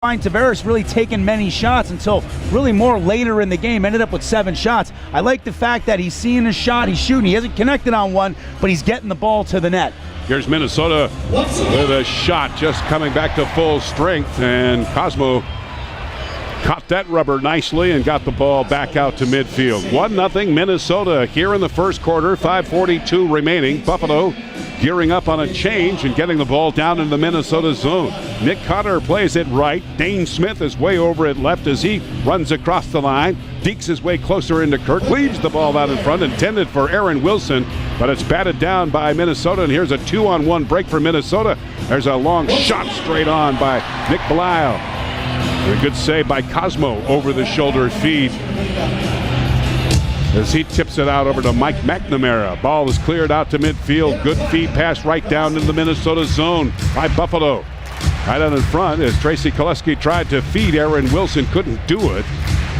Tavares really taken many shots until really more later in the game, ended up with 7 shots. I like the fact that he's seeing his shot, he's shooting, he hasn't connected on one, but he's getting the ball to the net. Here's Minnesota with a shot just coming back to full strength, and Cosmo caught that rubber nicely and got the ball back out to midfield. 1-0 Minnesota here in the first quarter, 5:42 remaining. Buffalo gearing up on a change and getting the ball down in the Minnesota zone. Nick Cotter plays it right. Dane Smith is way over at left as he runs across the line. Dekes his way closer into Kirk, leaves the ball out in front, intended for Aaron Wilson, but it's batted down by Minnesota, and here's a 2-on-1 break for Minnesota. There's a long shot straight on by Nick Belial. A good save by Cosmo over the shoulder feed as he tips it out over to Mike McNamara. Ball is cleared out to midfield. Good feed pass right down in the Minnesota zone by Buffalo. Right out in front as Tracy Koleski tried to feed Aaron Wilson, couldn't do it.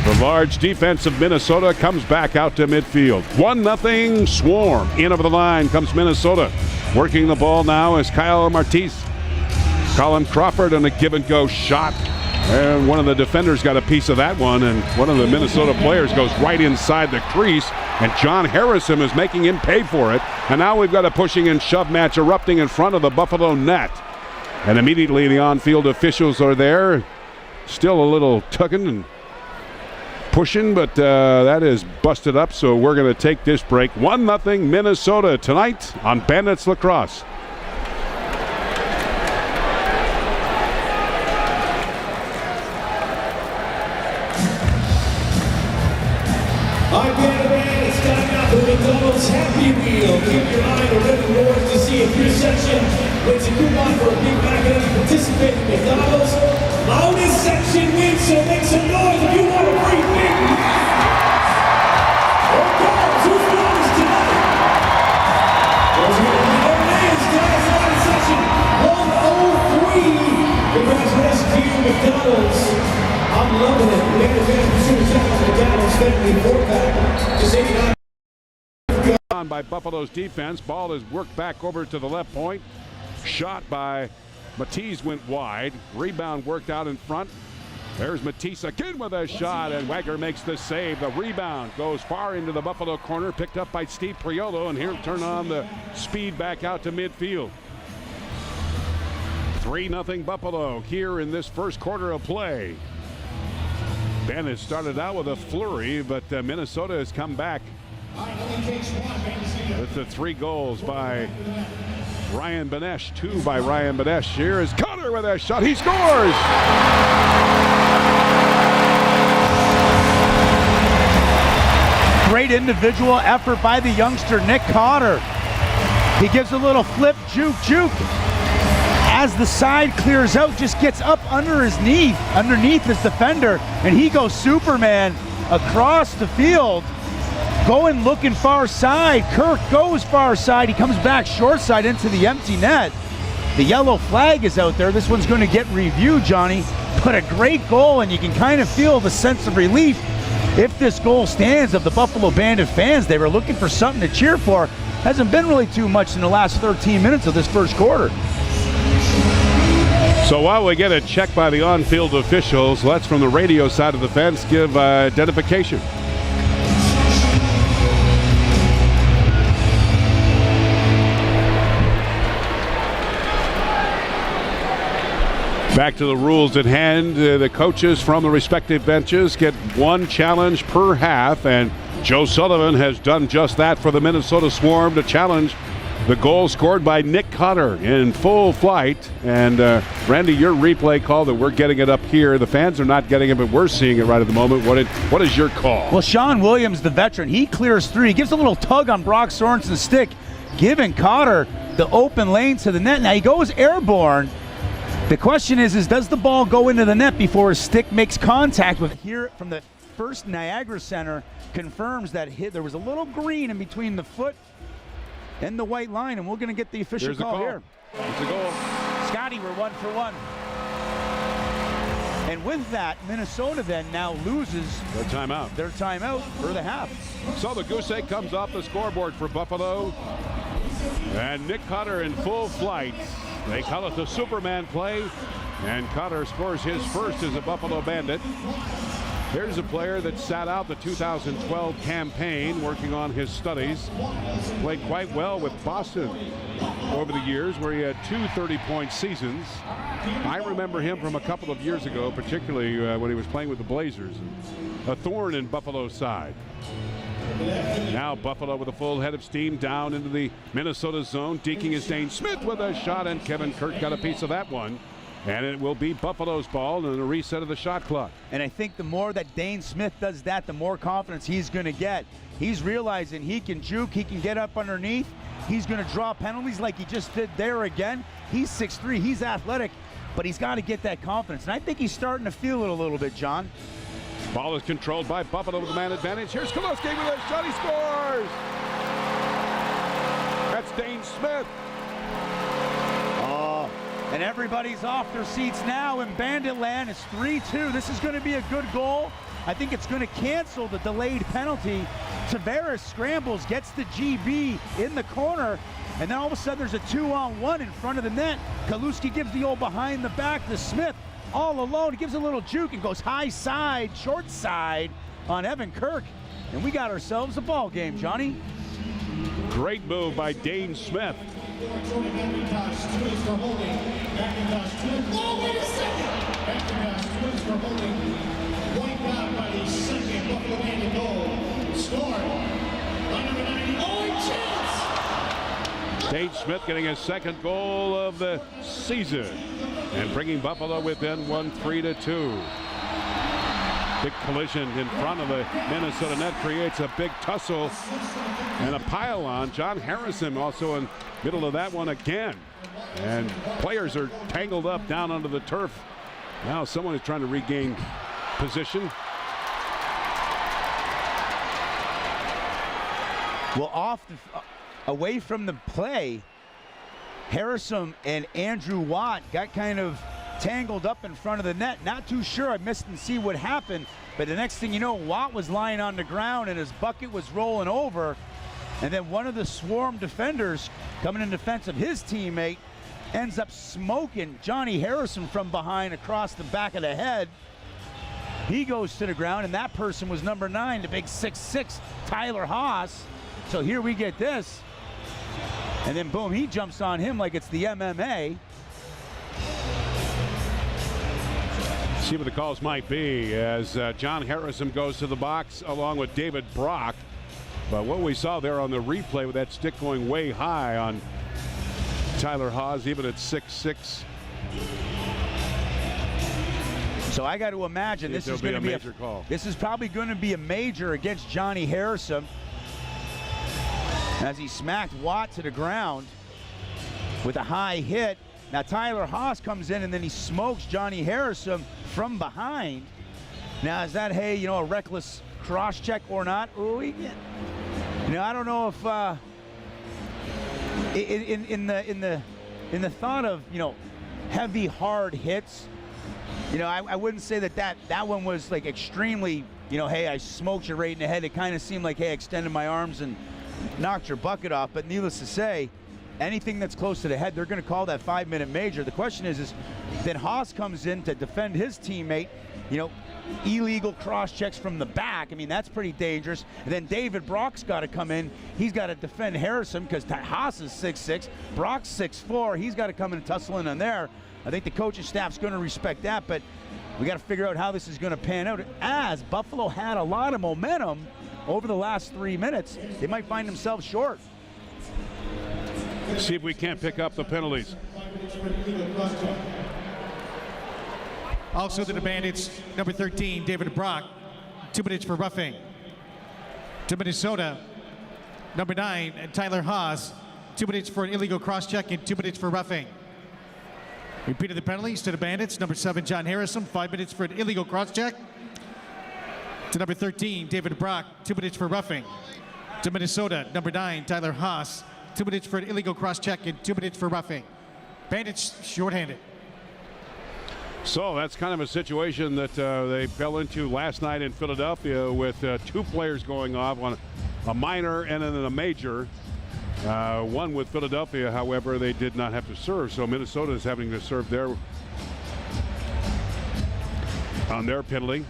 The large defense of Minnesota comes back out to midfield. 1-0 Swarm. In over the line comes Minnesota. Working the ball now is Kyle Martise. Colin Crawford on a give-and-go shot. And one of the defenders got a piece of that one, and one of the Minnesota players goes right inside the crease, and John Harrison is making him pay for it. And now we've got a pushing and shove match erupting in front of the Buffalo net. And immediately the on-field officials are there. Still a little tugging and pushing, but that is busted up, so we're going to take this break. 1-0 Minnesota tonight on Bandits Lacrosse. Bandits coming out the McDonald's Happy Meal. Keep your eye on the red rewards to see if your section wins a coupon for a Big Mac and participate in McDonald's. Loudest section wins, so make some noise if you want a free Big Mac. Here it comes. Who's loudest tonight? There's no names. Tonight's loudest section, 103. Congratulations to you, McDonald's. I'm loving it. We had a fan for shooting shout out to McDonald's family 4-pack. Just 89. On by Buffalo's defense. Ball is worked back over to the left point. Shot by Matisse went wide. Rebound worked out in front. There's Matisse again with a shot, and Wagner makes the save. The rebound goes far into the Buffalo corner, picked up by Steve Priolo, and he'll turn on the speed back out to midfield. 3-0 Buffalo here in this first quarter of play. Bandits started out with a flurry, but Minnesota has come back with the 3 goals by Ryan Benesh, 2 by Ryan Benesh. Here is Cutter with a shot. He scores! Great individual effort by the youngster, Nick Cotter. He gives a little flip, juke. As the side clears out, just gets up under his knee, underneath his defender, and he goes Superman across the field, going looking far side. Kirk goes far side. He comes back short side into the empty net. The yellow flag is out there. This one's going to get reviewed, Johnny. But a great goal, and you can kind of feel the sense of relief if this goal stands of the Buffalo Bandit fans. They were looking for something to cheer for. Hasn't been really too much in the last 13 minutes of this first quarter. So while we get a check by the on-field officials, let's, from the radio side of the fence, give identification. Back to the rules at hand. The coaches from the respective benches get 1 challenge per half, and Joe Sullivan has done just that for the Minnesota Swarm to challenge the goal scored by Nick Cotter in full flight. And Randy, your replay call that we're getting it up here, the fans are not getting it, but we're seeing it right at the moment. What is your call? Well, Sean Williams, the veteran, he clears through. He gives a little tug on Brock Sorensen's stick, giving Cotter the open lane to the net. Now he goes airborne. The question is does the ball go into the net before his stick makes contact with here from the first Niagara Center? Confirms that there was a little green in between the foot and the white line, and we're going to get the official call here. It's a goal. Scotty, we're 1 for 1. And with that, Minnesota then now loses their timeout for the half. So the goose egg comes off the scoreboard for Buffalo. And Nick Cotter in full flight. They call it the Superman play. And Cotter scores his first as a Buffalo Bandit. Here's a player that sat out the 2012 campaign working on his studies. Played quite well with Boston over the years where he had 2 30-point seasons. I remember him from a couple of years ago, particularly when he was playing with the Blazers. A thorn in Buffalo's side. Now Buffalo with a full head of steam down into the Minnesota zone. Deking is Dane Smith with a shot, and Kevin Kirk got a piece of that one. And it will be Buffalo's ball and a reset of the shot clock. And I think the more that Dane Smith does that, the more confidence he's going to get. He's realizing he can juke, he can get up underneath. He's going to draw penalties like he just did there again. He's 6'3", he's athletic, but he's got to get that confidence. And I think he's starting to feel it a little bit, John. Ball is controlled by Buffalo with the man advantage. Here's Koleski with a shot, he scores! That's Dane Smith. And everybody's off their seats now in Bandit land. It's 3-2. This is going to be a good goal. I think it's going to cancel the delayed penalty. Tavares scrambles, gets the GB in the corner, and then all of a sudden there's a 2-on-1 in front of the net. Kaluski gives the old behind the back to Smith, all alone. He gives a little juke and goes high side, short side on Evan Kirk. And we got ourselves a ball game, Johnny. Great move by Dane Smith. McIntosh, 2 is for holding. McIntosh, 2. Oh, wait a second! McIntosh, 2 is for holding. Wiped out by the second Buffalo Bandit goal. Scored by number 90. Oh, chance! Dane Smith getting his second goal of the season and bringing Buffalo within 3-2. Big collision in front of the Minnesota net creates a big tussle and a pile on. John Harrison also in middle of that one again. And players are tangled up down under the turf. Now someone is trying to regain position. Well, away from the play, Harrison and Andrew Watt got kind of tangled up in front of the net. Not too sure. I missed and see what happened. But the next thing you know, Watt was lying on the ground and his bucket was rolling over. And then one of the swarm defenders coming in defense of his teammate ends up smoking Johnny Harrison from behind across the back of the head. He goes to the ground, and that person was number 9, the big 6'6", Tyler Haas. So here we get this. And then boom, he jumps on him like it's the MMA. See what the calls might be as John Harrison goes to the box along with David Brock. But what we saw there on the replay with that stick going way high on Tyler Haas, even at 6'6". So I got to imagine this is going to be a major call. This is probably going to be a major against Johnny Harrison as he smacked Watt to the ground with a high hit. Now Tyler Haas comes in and then he smokes Johnny Harrison from behind. Now is that, hey, you know, a reckless cross check or not? Ooh, I don't know if in the thought of, you know, heavy hard hits, you know, I wouldn't say that one was like extremely, you know, hey, I smoked you right in the head. It kind of seemed like, hey, I extended my arms and knocked your bucket off. But needless to say, anything that's close to the head, they're going to call that 5-minute major. The question is then Haas comes in to defend his teammate, you know, illegal cross checks from the back. I mean, that's pretty dangerous. And then David Brock's got to come in. He's got to defend Harrison because Haas is 6'6", Brock's 6'4". He's got to come in and tussle in on there. I think the coaching staff's going to respect that, but we got to figure out how this is going to pan out. As Buffalo had a lot of momentum over the last 3 minutes, they might find themselves short. See if we can't pick up the penalties. Also to the Bandits, number 13, David Brock, 2 minutes for roughing. To Minnesota, number 9, Tyler Haas, 2 minutes for an illegal cross-check and 2 minutes for roughing. Repeated the penalties to the Bandits, number 7, John Harrison, 5 minutes for an illegal cross-check. To number 13, David Brock, 2 minutes for roughing. To Minnesota, number 9, Tyler Haas, 2 minutes for an illegal cross-check and 2 minutes for roughing. Bandits shorthanded. So that's kind of a situation that they fell into last night in Philadelphia with 2 players going off on a minor and then a major. One with Philadelphia, however, they did not have to serve. So Minnesota is having to serve their on their penalty.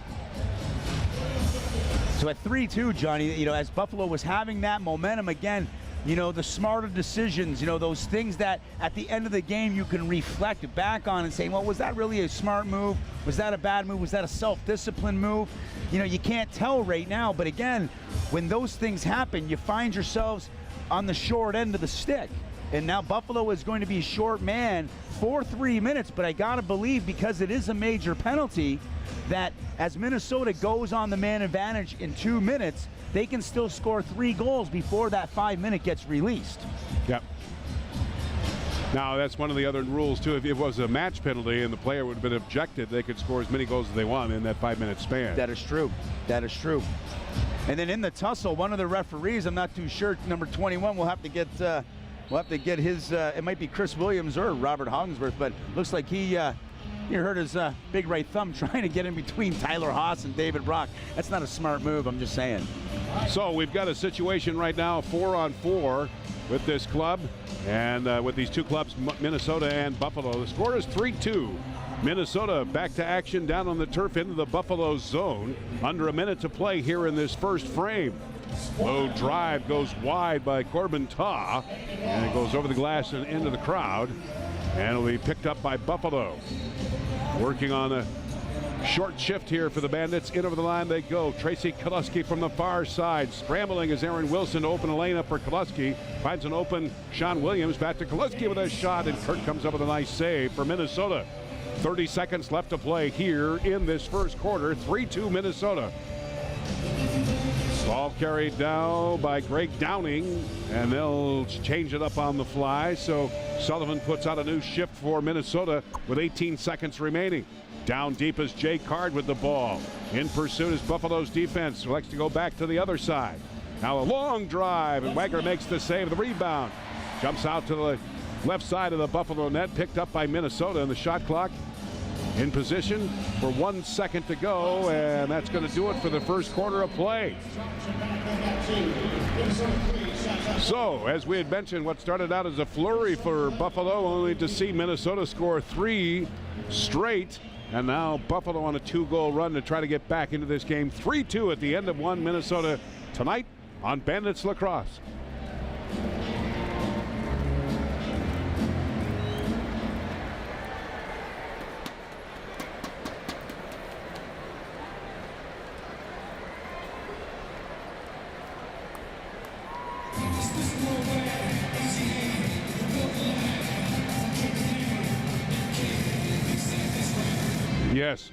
So at 3-2, Johnny, you know, as Buffalo was having that momentum again, you know, the smarter decisions, you know, those things that at the end of the game you can reflect back on and say, well, was that really a smart move? Was that a bad move? Was that a self-discipline move? You know, you can't tell right now, but again, when those things happen, you find yourselves on the short end of the stick. And now Buffalo is going to be short man for 3 minutes, but I gotta believe, because it is a major penalty, that as Minnesota goes on the man advantage in 2 minutes, they can still score 3 goals before that 5 minute gets released. Yep. Now, that's one of the other rules, too. If it was a match penalty and the player would have been objected, they could score as many goals as they want in that 5 minute span. That is true. That is true. And then in the tussle, one of the referees, I'm not too sure, number 21, we'll have to get his, it might be Chris Williams or Robert Hogginsworth, but looks like he hurt his big right thumb trying to get in between Tyler Haas and David Brock. That's not a smart move, I'm just saying. So we've got a situation right now, 4-on-4 with this club, and with these two clubs, Minnesota and Buffalo. The score is 3-2. Minnesota back to action down on the turf into the Buffalo zone. Under a minute to play here in this first frame. Low drive goes wide by Corbin Taw, and it goes over the glass and into the crowd, and it'll be picked up by Buffalo. Working on a short shift here for the Bandits. In over the line they go. Tracy Kelusky from the far side. Scrambling is Aaron Wilson to open a lane up for Kelusky. Finds an open Sean Williams. Back to Kelusky with a shot, and Kurt comes up with a nice save for Minnesota. 30 seconds left to play here in this first quarter. 3-2 Minnesota. Ball carried down by Greg Downing, and they'll change it up on the fly. So Sullivan puts out a new shift for Minnesota with 18 seconds remaining. Down deep is Jay Card with the ball. In pursuit is Buffalo's defense, who likes to go back to the other side. Now a long drive, and Wagner makes the save. The rebound jumps out to the left side of the Buffalo net, picked up by Minnesota, and the shot clock in position for 1 second to go, and that's going to do it for the first quarter of play. So, as we had mentioned, what started out as a flurry for Buffalo, only to see Minnesota score 3 straight, and now Buffalo on a 2-goal run to try to get back into this game. 3-2 at the end of one. Minnesota tonight on Bandits Lacrosse. Yes.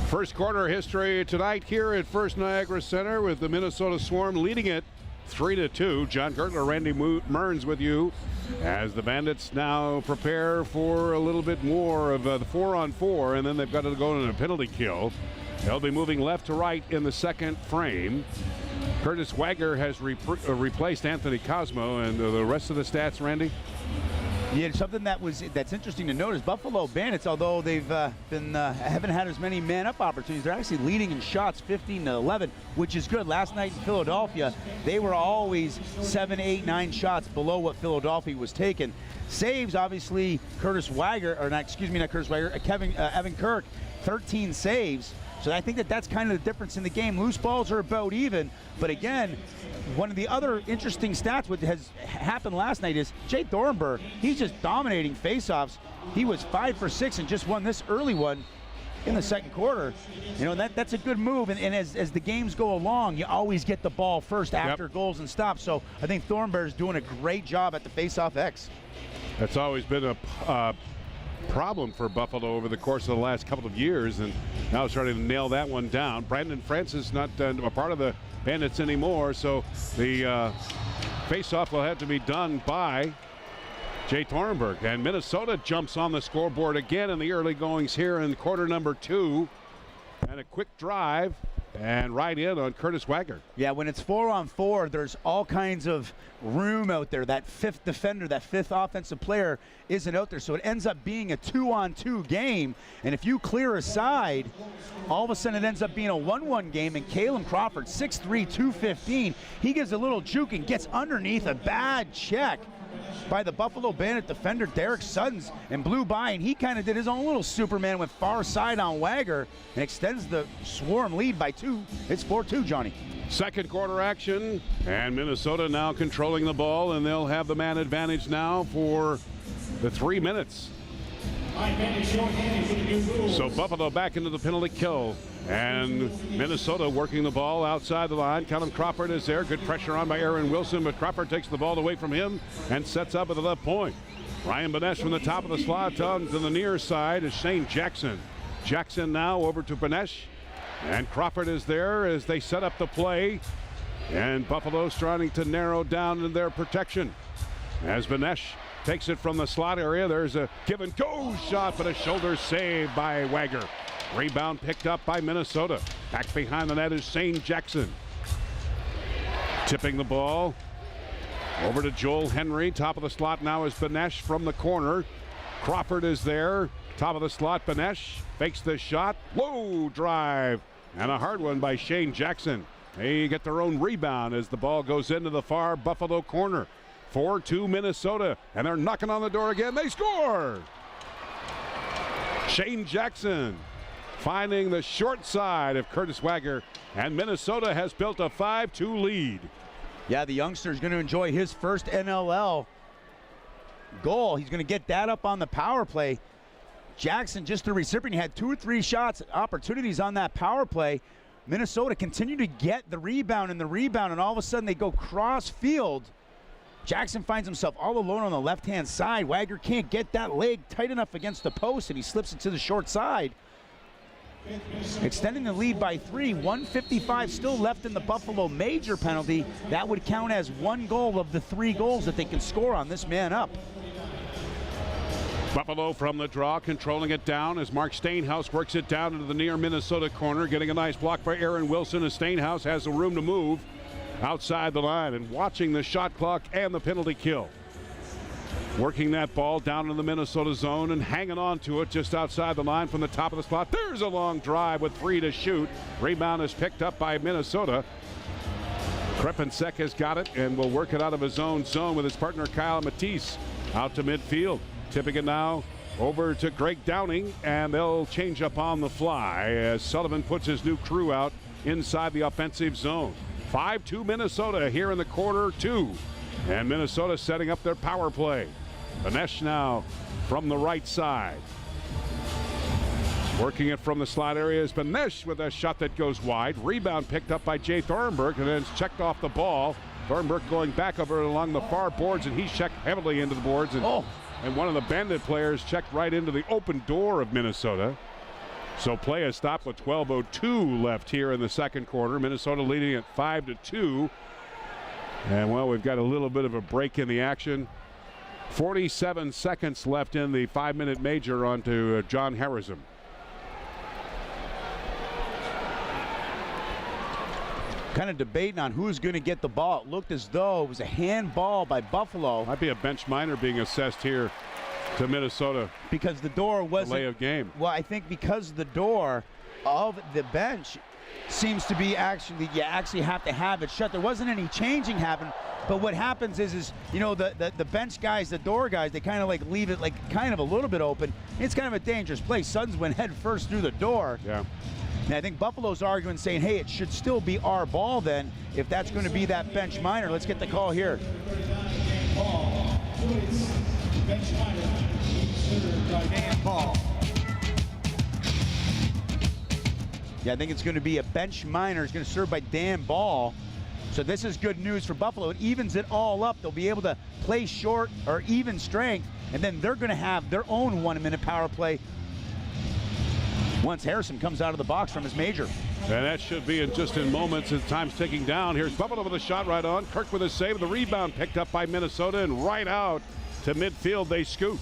First quarter history tonight here at First Niagara Center with the Minnesota Swarm leading it 3-2. John Gertler, Randy Mearns with you as the Bandits now prepare for a little bit more of the 4-on-4, and then they've got to go in a penalty kill. They'll be moving left to right in the second frame. Curtis Wagner has replaced Anthony Cosmo, and the rest of the stats, Randy? Yeah, something that's interesting to note is Buffalo Bandits, although they've haven't had as many man-up opportunities, they're actually leading in shots 15-11, which is good. Last night in Philadelphia, they were always 7, 8, 9 shots below what Philadelphia was taking. Saves, obviously, Evan Kirk, 13 saves. So I think that's kind of the difference in the game. Loose balls are about even, but again, one of the other interesting stats what has happened last night is Jay Thornburg, he's just dominating faceoffs. He was 5 for 6 and just won this early one in the second quarter. You know, that's a good move, and as the games go along, you always get the ball first after goals and stops. So I think Thornburg is doing a great job at the faceoff X. That's always been a problem for Buffalo over the course of the last couple of years, and now starting to nail that one down. Brandon Francis not a part of the Bandits anymore, so the face-off will have to be done by Jay Thornburg. And Minnesota jumps on the scoreboard again in the early goings here in quarter number 2. And a quick drive and right in on Curtis Wagner. Yeah, when it's 4-on-4, there's all kinds of room out there. That fifth defender, that fifth offensive player isn't out there, so it ends up being a 2-on-2 game. And if you clear a side, all of a sudden it ends up being a 1-1 game. And Kalen Crawford, 6'3", 215, he gives a little juke and gets underneath a bad check by the Buffalo Bandit defender Derek Suttons and blew by, and he kind of did his own little Superman with far side on Wagner and extends the Swarm lead by 2. It's 4-2, Johnny. Second quarter action, and Minnesota now controlling the ball, and they'll have the man advantage now for the 3 minutes. So Buffalo back into the penalty kill, and Minnesota working the ball outside the line. Callum Crawford is there. Good pressure on by Aaron Wilson, but Crawford takes the ball away from him and sets up at the left point. Ryan Benesh from the top of the slot on to the near side is Shane Jackson. Jackson now over to Benesh, and Crawford is there as they set up the play, and Buffalo's trying to narrow down in their protection. As Benesh takes it from the slot area, there's a give-and-go shot, but a shoulder save by Wagner. Rebound picked up by Minnesota. Back behind the net is Shane Jackson. Tipping the ball over to Joel Henry. Top of the slot now is Benesh from the corner. Crawford is there. Top of the slot, Benesh fakes the shot. Low drive. And a hard one by Shane Jackson. They get their own rebound as the ball goes into the far Buffalo corner. 4-2 Minnesota, and they're knocking on the door again. They score! Shane Jackson finding the short side of Curtis Wagner, and Minnesota has built a 5-2 lead. Yeah, the youngster's going to enjoy his first NLL goal. He's going to get that up on the power play. Jackson, just the recipient, had 2 or 3 shots, opportunities on that power play. Minnesota continue to get the rebound, and all of a sudden they go cross field. Jackson finds himself all alone on the left-hand side. Wagner can't get that leg tight enough against the post, and he slips it to the short side. Extending the lead by 3, 1:55 still left in the Buffalo major penalty. That would count as 1 goal of the 3 goals that they can score on this man up. Buffalo from the draw, controlling it down as Mark Stainhouse works it down into the near Minnesota corner, getting a nice block by Aaron Wilson as Stainhouse has the room to move outside the line and watching the shot clock and the penalty kill. Working that ball down in the Minnesota zone and hanging on to it just outside the line from the top of the slot. There's a long drive with 3 to shoot. Rebound is picked up by Minnesota. Krepensek has got it and will work it out of his own zone with his partner Kyle Matisse out to midfield. Tipping it now over to Greg Downing, and they'll change up on the fly as Sullivan puts his new crew out inside the offensive zone. 5-2 Minnesota here in the quarter 2. And Minnesota setting up their power play. Benesh now from the right side. Working it from the slot area is Benesh with a shot that goes wide. Rebound picked up by Jay Thornburg and then checked off the ball. Thornburg going back over along the far boards, and he's checked heavily into the boards. And one of the Bandit players checked right into the open door of Minnesota. So play has stopped with 12:02 left here in the second quarter. Minnesota leading at 5-2. And, well, we've got a little bit of a break in the action. 47 seconds left in the 5-minute major onto John Harrison. kind of debating on who's going to get the ball. It looked as though it was a handball by Buffalo. Might be a bench minor being assessed here to Minnesota. Because the door wasn't. Delay of game. Well, I think because the door of the bench seems to be you actually have to have it shut. There wasn't any changing happen. But what happens is you know, the bench guys, the door guys, they kind of like leave it like kind of a little bit open. It's kind of a dangerous place. Suns went head first through the door. Yeah. And I think Buffalo's arguing, saying, hey, it should still be our ball then, if that's going to be that bench minor. Let's get the call here. Bench minor. Dan Ball. Yeah, I think it's going to be a bench minor. It's going to serve by Dan Ball. So this is good news for Buffalo. It evens it all up. They'll be able to play short or even strength, and then they're going to have their own 1 minute power play once Harrison comes out of the box from his major. And that should be in just in moments as time's ticking down. Here's Buffalo with a shot right on. Kirk with a save. The rebound picked up by Minnesota, and right out to midfield they scoot.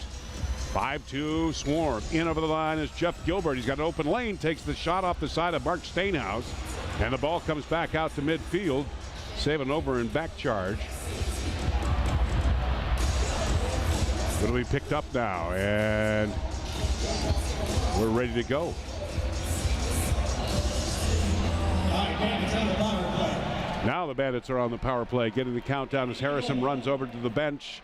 5-2 Swarm. In over the line is Jeff Gilbert. He's got an open lane. Takes the shot off the side of Mark Steinhaus. And the ball comes back out to midfield. Saving over and back charge. It'll be picked up now, and we're ready to go. Now the Bandits are on the power play, getting the countdown as Harrison runs over to the bench.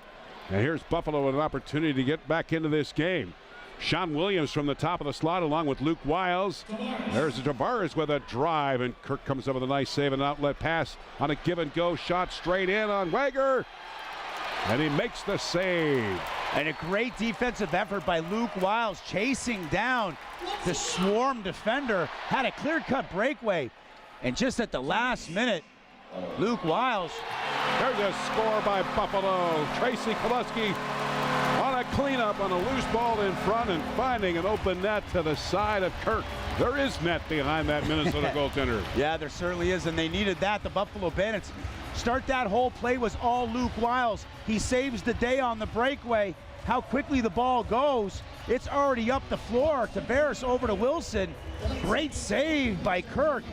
And here's Buffalo with an opportunity to get back into this game. Sean Williams from the top of the slot along with Luke Wiles. There's Tavares with a drive, and Kirk comes up with a nice save and outlet pass on a give-and-go shot straight in on Wager. And he makes the save. And a great defensive effort by Luke Wiles, chasing down the Swarm defender. Had a clear-cut breakaway. And just at the last minute, Luke Wiles. There's a score by Buffalo. Tracy Koloski on a cleanup on a loose ball in front and finding an open net to the side of Kirk. There is net behind that Minnesota goaltender. Yeah, there certainly is, and they needed that. The Buffalo Bandits start that whole play was all Luke Wiles. He saves the day on the breakaway. How quickly the ball goes. It's already up the floor. Tavares over to Wilson. Great save by Kirk.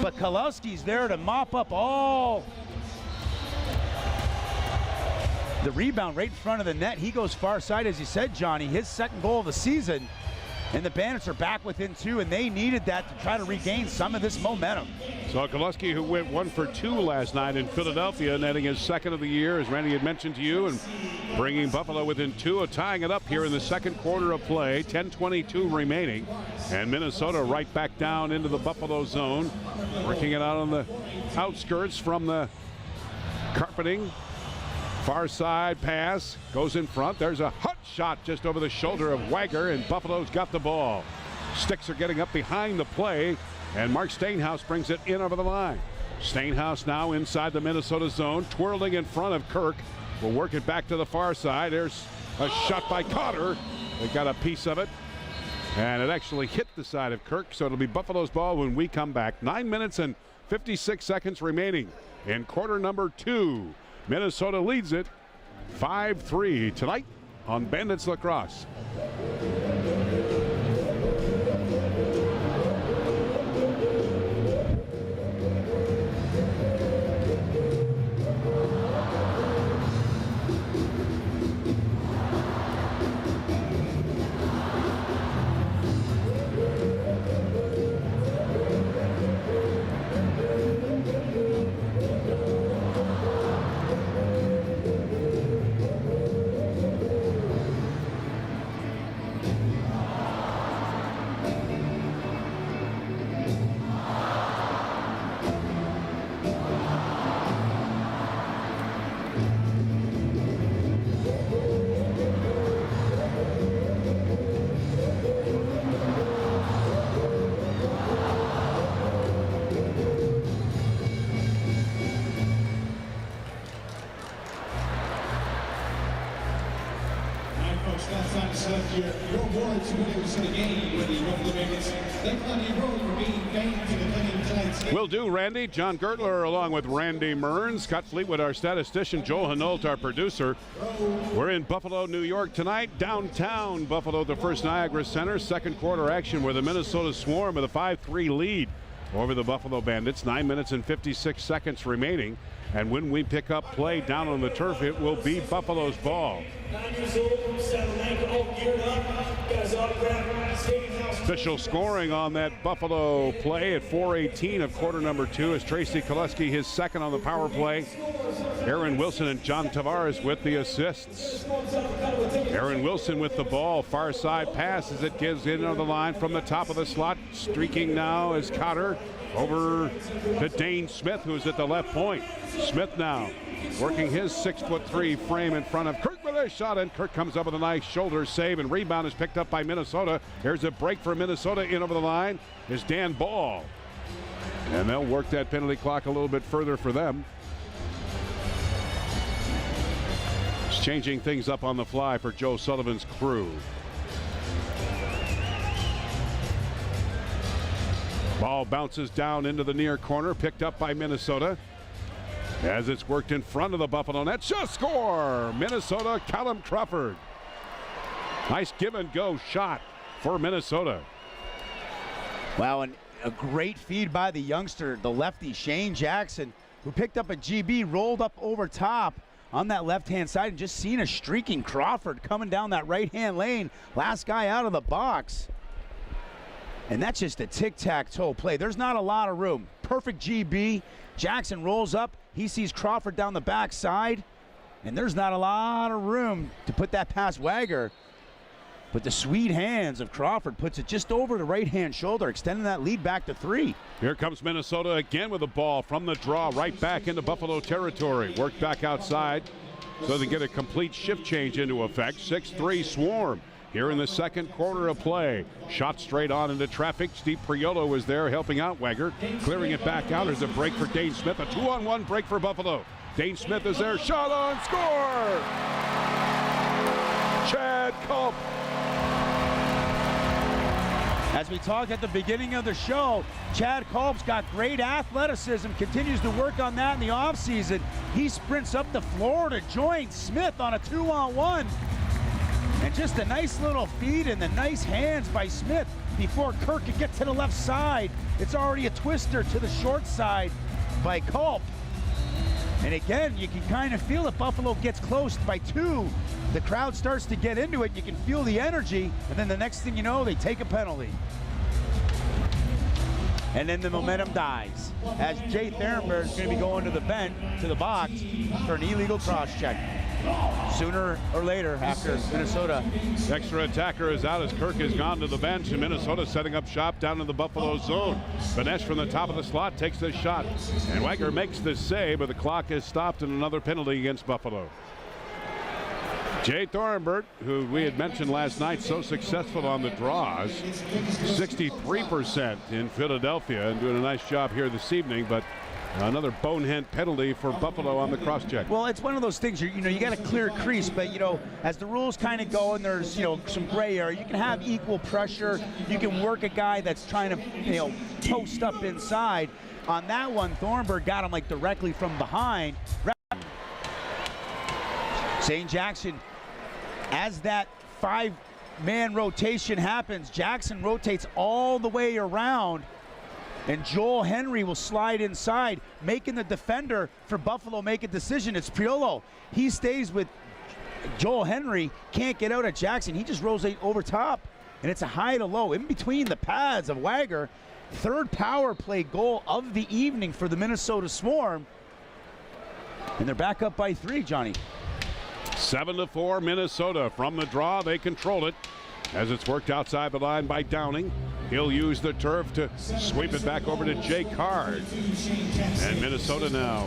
But Koloski's there to mop up all the rebound right in front of the net. He goes far side, as you said, Johnny. His second goal of the season. And the Bandits are back within 2, and they needed that to try to regain some of this momentum. So Koloski, who went 1 for 2 last night in Philadelphia, netting his second of the year, as Randy had mentioned to you, and bringing Buffalo within 2 of tying it up here in the second quarter of play. 10:22 remaining. And Minnesota right back down into the Buffalo zone, working it out on the outskirts from the carpeting. Far side pass goes in front. There's a hot shot just over the shoulder of Wager, and Buffalo's got the ball. Sticks are getting up behind the play, and Mark Steinhaus brings it in over the line. Steinhaus now inside the Minnesota zone, twirling in front of Kirk. Will work it back to the far side. There's a shot by Cotter. They got a piece of it, and it actually hit the side of Kirk, so it'll be Buffalo's ball when we come back. 9 minutes and 56 seconds remaining in quarter number 2. Minnesota leads it 5-3 tonight on Bandits Lacrosse. Your awards winners of the game with the Buffalo Bandits. Thank Lenny Rowe for being fans of the Clinton tonight's game. Will do, Randy. John Gertler along with Randy Mearns. Scott Fleetwood, our statistician. Joel Hanault, our producer. We're in Buffalo, New York tonight. Downtown Buffalo, the First Niagara Center. Second quarter action where the Minnesota Swarm with a 5-3 lead over the Buffalo Bandits. 9 minutes and 56 seconds remaining. And when we pick up play down on the turf, it will be Buffalo's ball. 9 years old from Saddle Lake, all geared up. Got his autograph, Stadium House. Official scoring on that Buffalo play at 4:18 of quarter number 2 is Tracy Koleski, his second on the power play. Aaron Wilson and John Tavares with the assists. Aaron Wilson with the ball, far side pass as it gives in on the line from the top of the slot. Streaking now is Cotter over to Dane Smith, who's at the left point. Smith now working his 6'3" frame in front of Kirk with a shot, and Kirk comes up with a nice shoulder save, and rebound is picked up by Minnesota. Here's a break for Minnesota. In over the line is Dan Ball, and they'll work that penalty clock a little bit further for them. It's changing things up on the fly for Joe Sullivan's crew. Ball bounces down into the near corner, picked up by Minnesota. As it's worked in front of the Buffalo net, just score! Minnesota, Callum Crawford. Nice give and go shot for Minnesota. Wow, and a great feed by the youngster, the lefty Shane Jackson, who picked up a GB, rolled up over top on that left-hand side, and just seen a streaking Crawford coming down that right-hand lane. Last guy out of the box. And that's just a tic-tac-toe play. There's not a lot of room. Perfect GB. Jackson rolls up. He sees Crawford down the backside. And there's not a lot of room to put that past Wagger. But the sweet hands of Crawford puts it just over the right-hand shoulder, extending that lead back to 3. Here comes Minnesota again with the ball from the draw, right back into Buffalo territory. Worked back outside so they get a complete shift change into effect. 6-3 Swarm here in the second quarter of play. Shot straight on into traffic. Steve Priolo was there helping out Wagger. Clearing it back out. There's a break for Dane Smith. A 2-on-1 break for Buffalo. Dane Smith is there. Shot on, score! Chad Culp. As we talked at the beginning of the show, Chad Culp's got great athleticism, continues to work on that in the offseason. He sprints up the floor to join Smith on a 2-on-1. And just a nice little feed and the nice hands by Smith before Kirk could get to the left side. It's already a twister to the short side by Culp. And again, you can kind of feel it. Buffalo gets close by 2. The crowd starts to get into it. You can feel the energy. And then the next thing you know, they take a penalty. And then the momentum dies as Jay Thornburg is going to be going to the bench, to the box for an illegal cross check. Sooner or later after Minnesota. Extra attacker is out as Kirk has gone to the bench, and Minnesota setting up shop down in the Buffalo zone. Banesh from the top of the slot takes the shot, and Wagger makes the save, but the clock is stopped and another penalty against Buffalo. Jay Thornburg, who we had mentioned last night, so successful on the draws, 63% in Philadelphia, and doing a nice job here this evening, but another bonehead penalty for Buffalo on the cross-check. Well, it's one of those things, you got a clear crease, but, as the rules kind of go and there's, some gray area, you can have equal pressure. You can work a guy that's trying to, post up inside. On that one, Thornburg got him, directly from behind. St. Jackson, as that 5-man rotation happens, Jackson rotates all the way around, and Joel Henry will slide inside, making the defender for Buffalo make a decision. It's Priolo. He stays with Joel Henry, can't get out at Jackson. He just rolls over top, and it's a high to low in between the pads of Wagger. Third power play goal of the evening for the Minnesota Swarm. And they're back up by 3, Johnny. 7-4 Minnesota. From the draw, they control it as it's worked outside the line by Downing. He'll use the turf to sweep it back over to Jay Card. And Minnesota now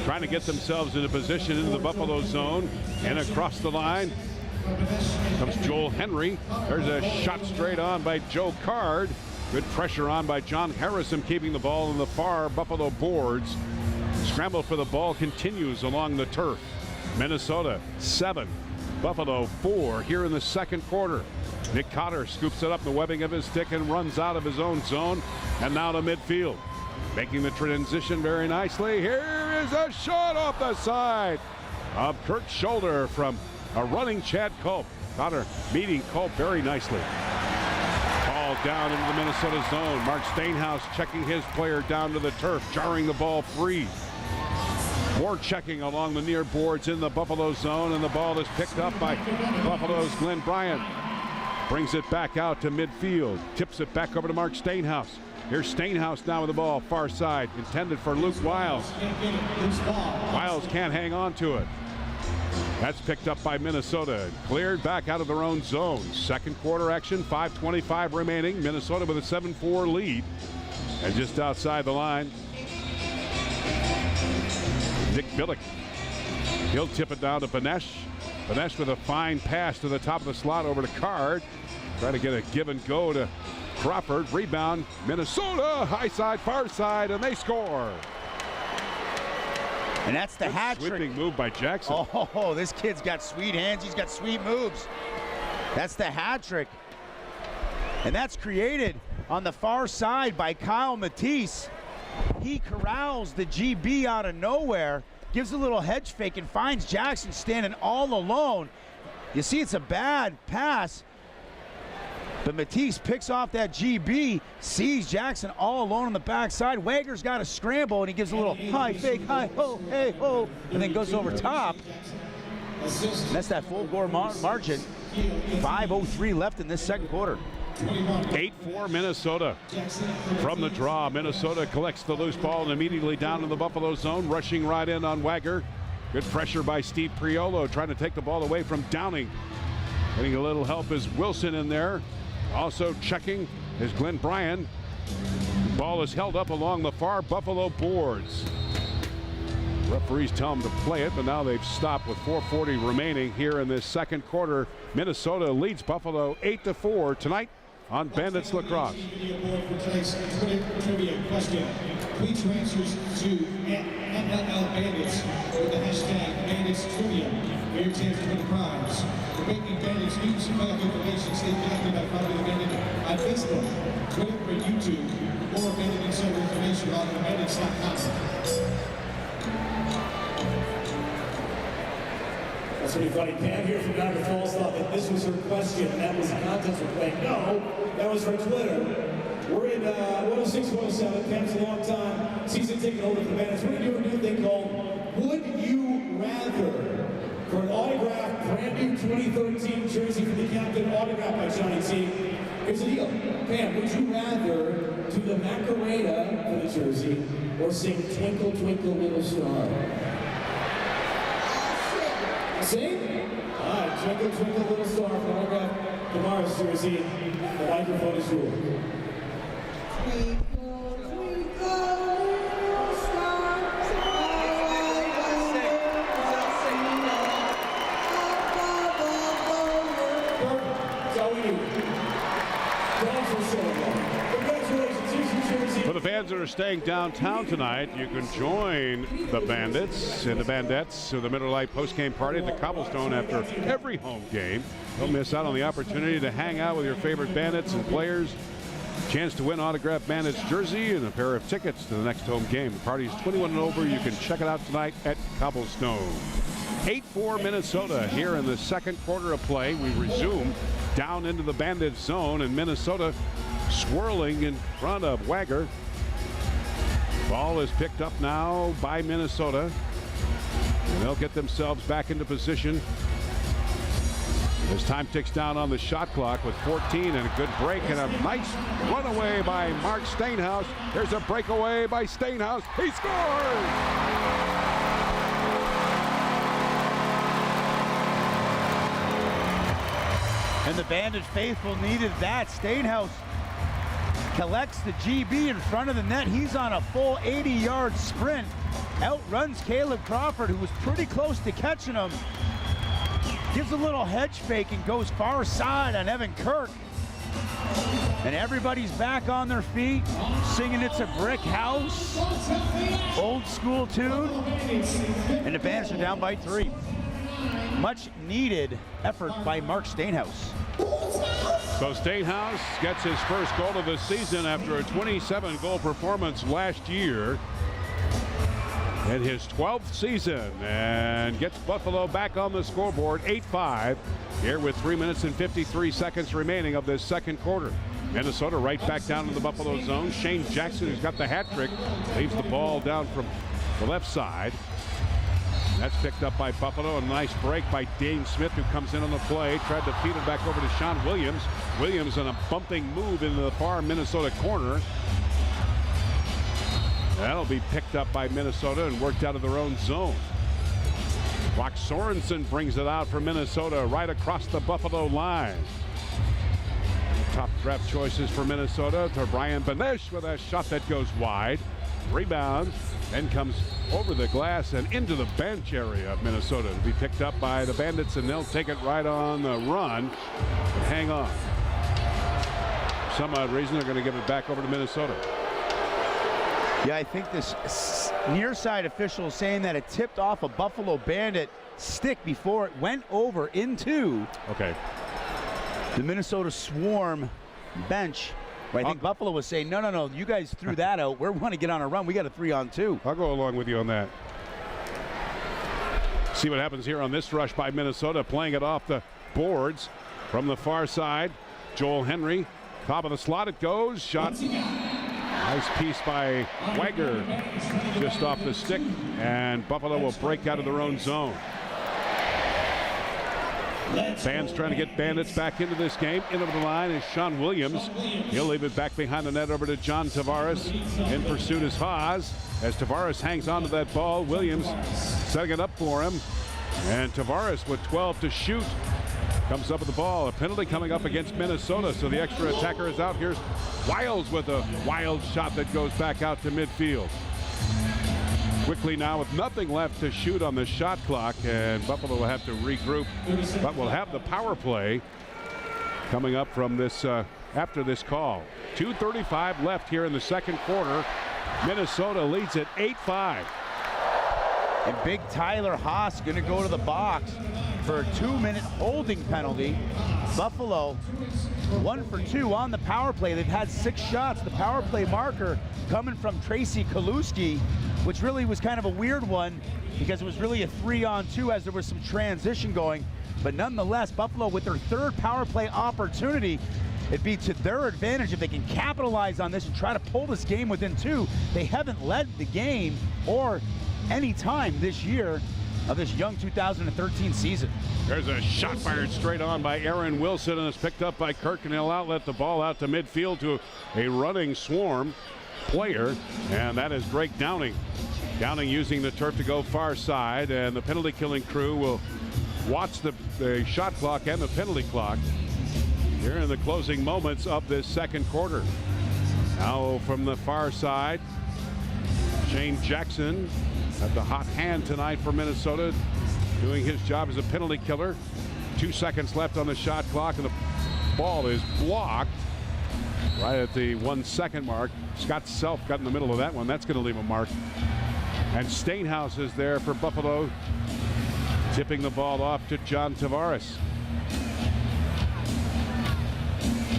trying to get themselves in a position into the Buffalo zone. And across the line comes Joel Henry. There's a shot straight on by Joe Card. Good pressure on by John Harrison, keeping the ball in the far Buffalo boards. Scramble for the ball continues along the turf. Minnesota 7, Buffalo 4 here in the second quarter. Nick Cotter scoops it up the webbing of his stick and runs out of his own zone, and now to midfield. Making the transition very nicely. Here is a shot off the side of Kirk's shoulder from a running Chad Culp. Cotter meeting Culp very nicely. Ball down into the Minnesota zone. Mark Stainhouse checking his player down to the turf, jarring the ball free. More checking along the near boards in the Buffalo zone, and the ball is picked up by Buffalo's Glenn Bryant. Brings it back out to midfield. Tips it back over to Mark Stainhouse. Here's Stainhouse now with the ball, far side, intended for Luke Wiles. Wiles can't hang on to it. That's picked up by Minnesota. Cleared back out of their own zone. Second quarter action, 5:25 remaining. Minnesota with a 7-4 lead. And just outside the line, Nick Billick. He'll tip it down to Banesh. Banesh with a fine pass to the top of the slot over to Card. Trying to get a give and go to Crawford. Rebound, Minnesota, high side, far side, and they score. And that's the hat trick. Sweeping move by Jackson. Oh, this kid's got sweet hands. He's got sweet moves. That's the hat trick. And that's created on the far side by Kyle Matisse. He corrals the GB out of nowhere, gives a little hedge fake, and finds Jackson standing all alone. You see, it's a bad pass, but Matisse picks off that GB, sees Jackson all alone on the backside. Wager's got to scramble, and he gives a little high fake, high ho, hey ho, and then goes over top. And that's that full score margin. 5:03 left in this second quarter. 8-4 Minnesota. From the draw, Minnesota collects the loose ball and immediately down in the Buffalo zone, rushing right in on Wager. Good pressure by Steve Priolo, trying to take the ball away from Downing. Getting a little help is Wilson in there. Also checking is Glenn Bryan. Ball is held up along the far Buffalo boards. Referees tell them to play it, but now they've stopped with 4:40 remaining here in this second quarter. Minnesota leads Buffalo 8-4 tonight on Bandits Lacrosse. For tonight's trivia question, please answers to NLL Bandits with the hashtag Bandits Trivia for your chance to win the prize. For making Bandits news and public information, stay connected by following the Bandit on Facebook, Twitter, and YouTube. More Bandit Insider information on bandits.com. That's pretty funny. Pam here from Niagara Falls thought that this was her question. That was the contest we're playing. No, that was her Twitter. We're in 106, 107. Pam's a long time season ticket holder for the Bandits. We're going to do a new thing called Would You Rather? For an autographed, brand new 2013 jersey for the captain, autographed by Johnny T. Here's the deal. Pam, would you rather do the Macarena for the jersey or sing Twinkle, Twinkle, Little Star? Sing? All right, Twinkle, Twinkle, Little Star for autograph tomorrow's jersey. The microphone is yours. Twinkle, twinkle, little star, Perfect. That's all we need. Thanks for showing up. Congratulations, here's your jersey. For the fans that are staying downtown tonight, you can join the Bandits and the Bandettes to the Miller Lite postgame party at the Cobblestone after every home game. Don't miss out on the opportunity to hang out with your favorite Bandits and players. Chance to win autographed Bandits jersey and a pair of tickets to the next home game. The party is 21 and over. You can check it out tonight at Cobblestone. 8-4 Minnesota here in the second quarter of play. We resume down into the Bandits zone, and Minnesota swirling in front of Wager. Ball is picked up now by Minnesota, and they'll get themselves back into position as time ticks down on the shot clock with 14 and a good break and a nice runaway by Mark Stainhouse. There's a breakaway by Stainhouse. He scores! And the Bandit faithful needed that. Stainhouse collects the GB in front of the net. He's on a full 80-yard sprint. Outruns Caleb Crawford, who was pretty close to catching him. Gives a little hedge fake and goes far side on Evan Kirk. And everybody's back on their feet, singing It's a Brick House. Old school tune. And the Bandits are down by 3. Much needed effort by Mark Stainhouse. So Stainhouse gets his first goal of the season after a 27-goal performance last year in his 12th season, and gets Buffalo back on the scoreboard 8-5 here with 3 minutes and 53 seconds remaining of this second quarter. Minnesota right back down in the Buffalo zone. Shane Jackson, who's got the hat trick, leaves the ball down from the left side. That's picked up by Buffalo. A nice break by Dane Smith, who comes in on the play. Tried to feed it back over to Sean Williams. Williams on a bumping move into the far Minnesota corner. That'll be picked up by Minnesota and worked out of their own zone. Brock Sorensen brings it out for Minnesota right across the Buffalo line. Top draft choices for Minnesota to Brian Benish with a shot that goes wide. Rebound, then comes over the glass and into the bench area of Minnesota to be picked up by the Bandits, and they'll take it right on the run and hang on. For some odd reason, they're going to give it back over to Minnesota. Yeah, I think this near side official is saying that it tipped off a Buffalo Bandit stick before it went over into the Minnesota Swarm bench. I think Buffalo was saying, no, you guys threw that out. We want to get on a run. We got a 3-on-2. I'll go along with you on that. See what happens here on this rush by Minnesota, playing it off the boards from the far side. Joel Henry, top of the slot it goes. Shot. Nice piece by Wagger, just off the stick, and Buffalo will break out of their own zone. Fans trying to get Bandits back into this game. Into the line is Sean Williams. He'll leave it back behind the net over to John Tavares. In pursuit is Haas. As Tavares hangs onto that ball, Williams setting it up for him. And Tavares with 12 to shoot comes up with the ball. A penalty coming up against Minnesota, so the extra attacker is out. Here's Wiles with a wild shot that goes back out to midfield. Quickly now with nothing left to shoot on the shot clock, and Buffalo will have to regroup, but we'll have the power play coming up from this after this call. 2:35 left here in the second quarter. Minnesota leads at 8-5. And big Tyler Haas going to go to the box for a 2-minute holding penalty. Buffalo 1 for 2 on the power play. They've had 6 shots. The power play marker coming from Tracy Kaluski, which really was kind of a weird one because it was really a 3-on-2 as there was some transition going. But nonetheless, Buffalo with their 3rd power play opportunity, it'd be to their advantage if they can capitalize on this and try to pull this game within 2. They haven't led the game or any time this year of this young 2013 season. There's a shot fired straight on by Aaron Wilson, and it's picked up by Kirk, and he'll outlet the ball out to midfield to a running Swarm player, and that is Drake Downing. Downing using the turf to go far side, and the penalty killing crew will watch the shot clock and the penalty clock here in the closing moments of this second quarter. Now from the far side, Shane Jackson had the hot hand tonight for Minnesota, doing his job as a penalty killer. 2 seconds left on the shot clock, and the ball is blocked right at the 1 second mark. Scott Self got in the middle of that one. That's going to leave a mark. And Stainhouse is there for Buffalo, tipping the ball off to John Tavares.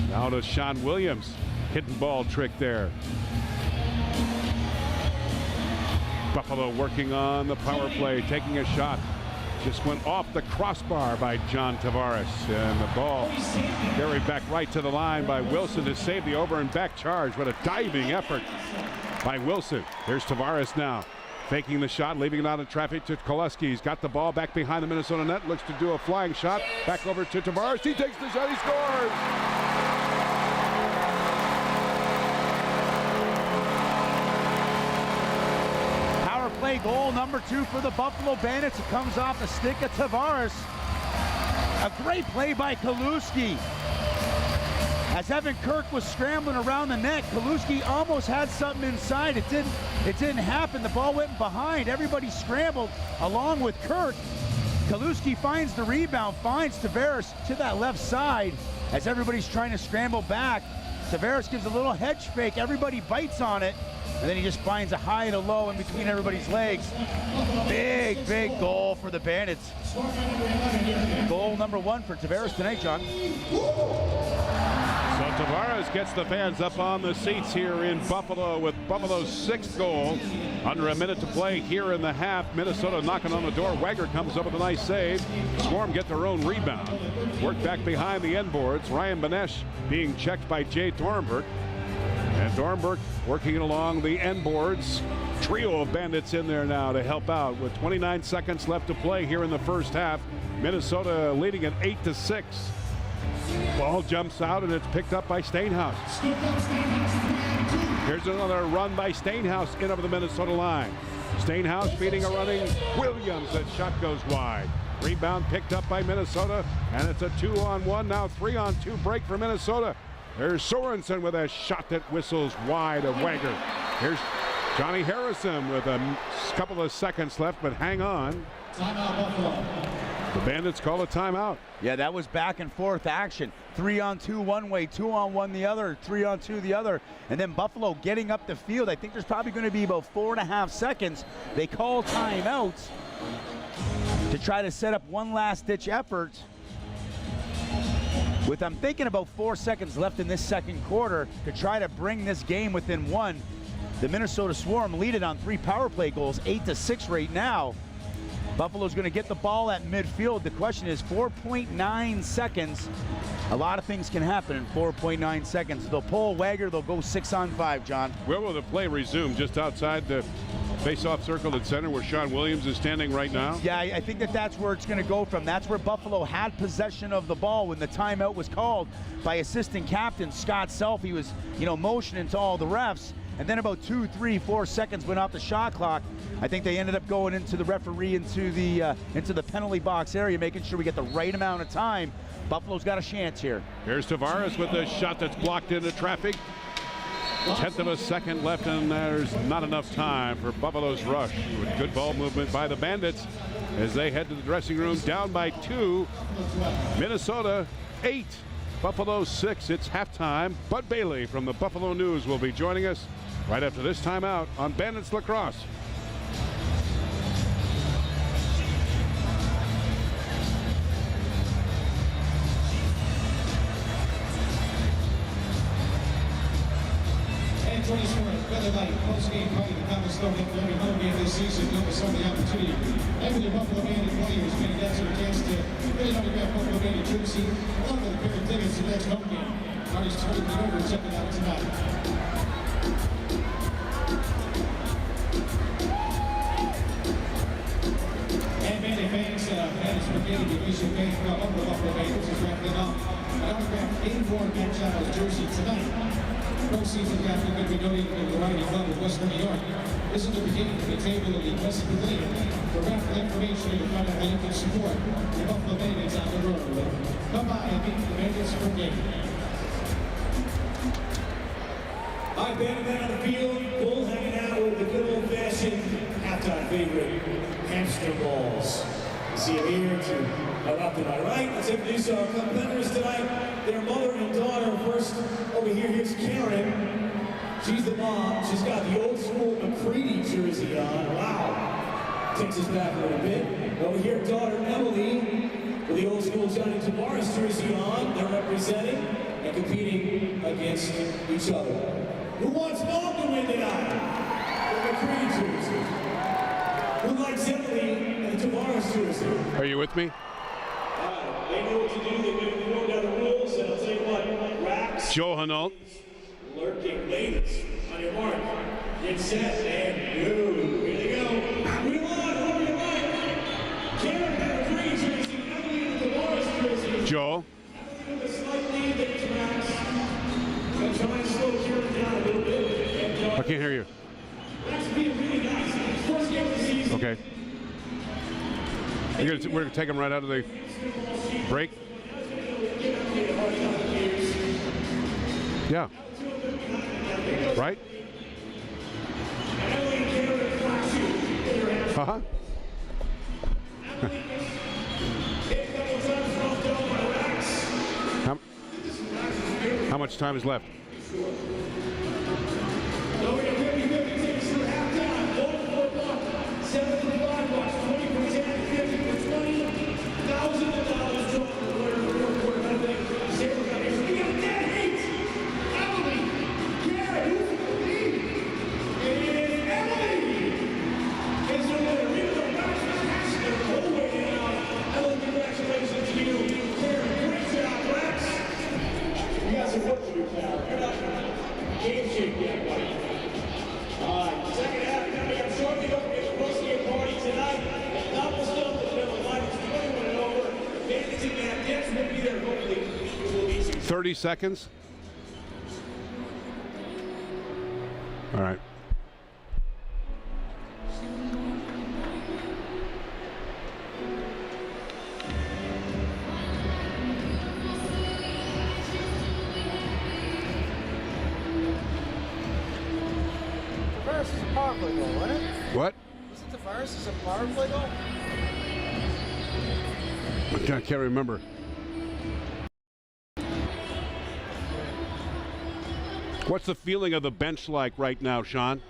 Now to Sean Williams. Hidden ball trick there. Buffalo working on the power play, taking a shot. Just went off the crossbar by John Tavares, and the ball carried back right to the line by Wilson to save the over and back charge. What a diving effort by Wilson. Here's Tavares now, faking the shot, leaving it out of traffic to Koleski. He's got the ball back behind the Minnesota net, looks to do a flying shot. Back over to Tavares. He takes the shot, he scores! Play goal number 2 for the Buffalo Bandits. It comes off the stick of Tavares. A great play by Kaluski. As Evan Kirk was scrambling around the net, Kaluski almost had something inside. It didn't happen. The ball went behind. Everybody scrambled along with Kirk. Kaluski finds the rebound, finds Tavares to that left side as everybody's trying to scramble back. Tavares gives a little hedge fake. Everybody bites on it. And then he just finds a high and a low in between everybody's legs. Big, big goal for the Bandits. Goal number 1 for Tavares tonight, John. So Tavares gets the fans up on the seats here in Buffalo with Buffalo's 6th goal. Under a minute to play here in the half. Minnesota knocking on the door. Wagner comes up with a nice save. Swarm get their own rebound. Work back behind the end boards. Ryan Benesh being checked by Jay Dornberg. And Dornberg working along the end boards. Trio of Bandits in there now to help out with 29 seconds left to play here in the first half. Minnesota leading at 8-6. Ball jumps out and it's picked up by Stainhouse. Here's another run by Stainhouse in over the Minnesota line. Stainhouse feeding a running Williams. That shot goes wide. Rebound picked up by Minnesota, and it's a 2-on-1, now 3-on-2 break for Minnesota. There's Sorensen with a shot that whistles wide of Wagner. Here's Johnny Harrison with a couple of seconds left, but hang on. Timeout, Buffalo. The Bandits call a timeout. Yeah, that was back and forth action. 3-on-2 one way, 2-on-1 the other, 3-on-2 the other. And then Buffalo getting up the field. I think there's probably going to be about 4.5 seconds. They call timeouts to try to set up one last-ditch effort. With, I'm thinking, about 4 seconds left in this second quarter to try to bring this game within one. The Minnesota Swarm lead it on 3 power play goals, 8-6 right now. Buffalo's going to get the ball at midfield. The question is 4.9 seconds. A lot of things can happen in 4.9 seconds. They'll pull Wagner, they'll go 6-on-5, John. Where will the play resume? Just outside the face-off circle at center where Sean Williams is standing right now? Yeah, I think that's where it's going to go from. That's where Buffalo had possession of the ball when the timeout was called by assistant captain Scott Self. He was, motioning to all the refs. And then about 2, 3, 4 seconds went off the shot clock. I think they ended up going into the referee, into the penalty box area, making sure we get the right amount of time. Buffalo's got a chance here. Here's Tavares with a shot that's blocked into traffic. 1/10 of a second left, and there's not enough time for Buffalo's rush. With good ball movement by the Bandits as they head to the dressing room, down by 2. Minnesota 8, Buffalo 6. It's halftime. Bud Bailey from the Buffalo News will be joining us right after this timeout on Bandits Lacrosse. Weather Light post-game party to come slow hit for every home game this season. Give us the opportunity. Every the Buffalo Bandit players can get a chance to really autograph Buffalo Bandit jersey along with a pair of tickets to the next home game. Party's 20 over. Check it out tonight. And Bandit fans, Bandits Brigade Division Bank Club of the Buffalo Bandits is wrapping up an autographed in-form Ben Child's jersey tonight. Proceeds of that are going to be donated to the Variety Club of Western New York. This is the beginning of the table of the West Pavilion. For raffle information and to find out how you can support the Buffalo Bandits on the road. Come by and meet the Bandits Brigade. All right, Bandit men on the field, Bull hanging out with the good old-fashioned halftime favorite, hamster balls. You see him here to my left and my right. Let's introduce our competitors tonight. Their mother and daughter. First, over here, here's Karen. She's the mom. She's got the old school McCready jersey on. Wow. Takes us back a little bit. Over here, daughter Emily with the old school Johnny Tavares jersey on. They're representing and competing against each other. Who wants mom to win tonight? The McCready jersey. Who likes Emily and the Tavares jersey? Are you with me? They know what to do. They've been informed of the rules, and I'll tell you what, Rax. Joe Hanault. Lurking ladies. On your mark, get set, and go. Here they go. We want whoever you like. Karen had a green jersey, Emily with the Tavares jersey. Joe. Emily with a slight lead against Rax. Gonna try and slow Karen down a little bit. And, I can't hear you. Rax being really nice. First game of the season. Okay. We're going to take them right out of the break. Yeah. Right? Uh-huh. How much time is left? Game shape yet, buddy. Second half coming up shortly. Don't forget the post-game party tonight. Double still in the middle. Line is 21 and over. Bandits and Bandits will be there. Hopefully, it will be 30 seconds. All right. Tavares is a power play goal, wasn't it? What? Isn't Tavares a power play goal? I can't remember. What's the feeling of the bench like right now, Sean?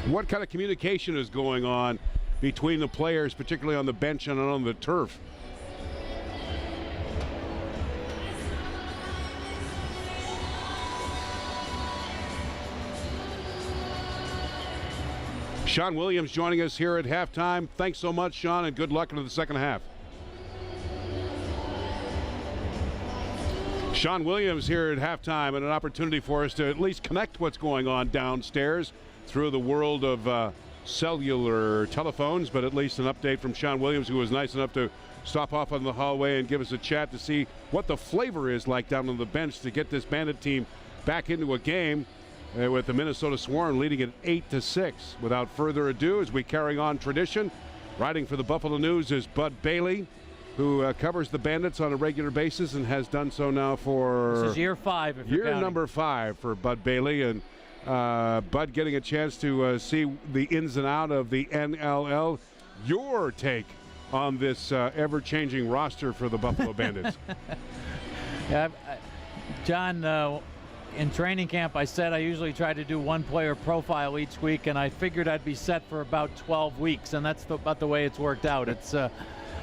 What kind of communication is going on between the players, particularly on the bench and on the turf? Sean Williams joining us here at halftime. Thanks so much, Sean, and good luck into the second half. Sean Williams here at halftime, and an opportunity for us to at least connect what's going on downstairs through the world of cellular telephones, but at least an update from Sean Williams, who was nice enough to stop off on the hallway and give us a chat to see what the flavor is like down on the bench to get this Bandit team back into a game. With the Minnesota Swarm leading at 8-6. Without further ado, as we carry on tradition, writing for the Buffalo News is Bud Bailey, who covers the Bandits on a regular basis and has done so now for this is year 5. If you're year counting. number 5 for Bud Bailey, and Bud getting a chance to see the ins and out of the NLL. Your take on this ever-changing roster for the Buffalo Bandits? Yeah, John. In training camp, I said I usually try to do one player profile each week, and I figured I'd be set for about 12 weeks, and that's about the way it's worked out. It's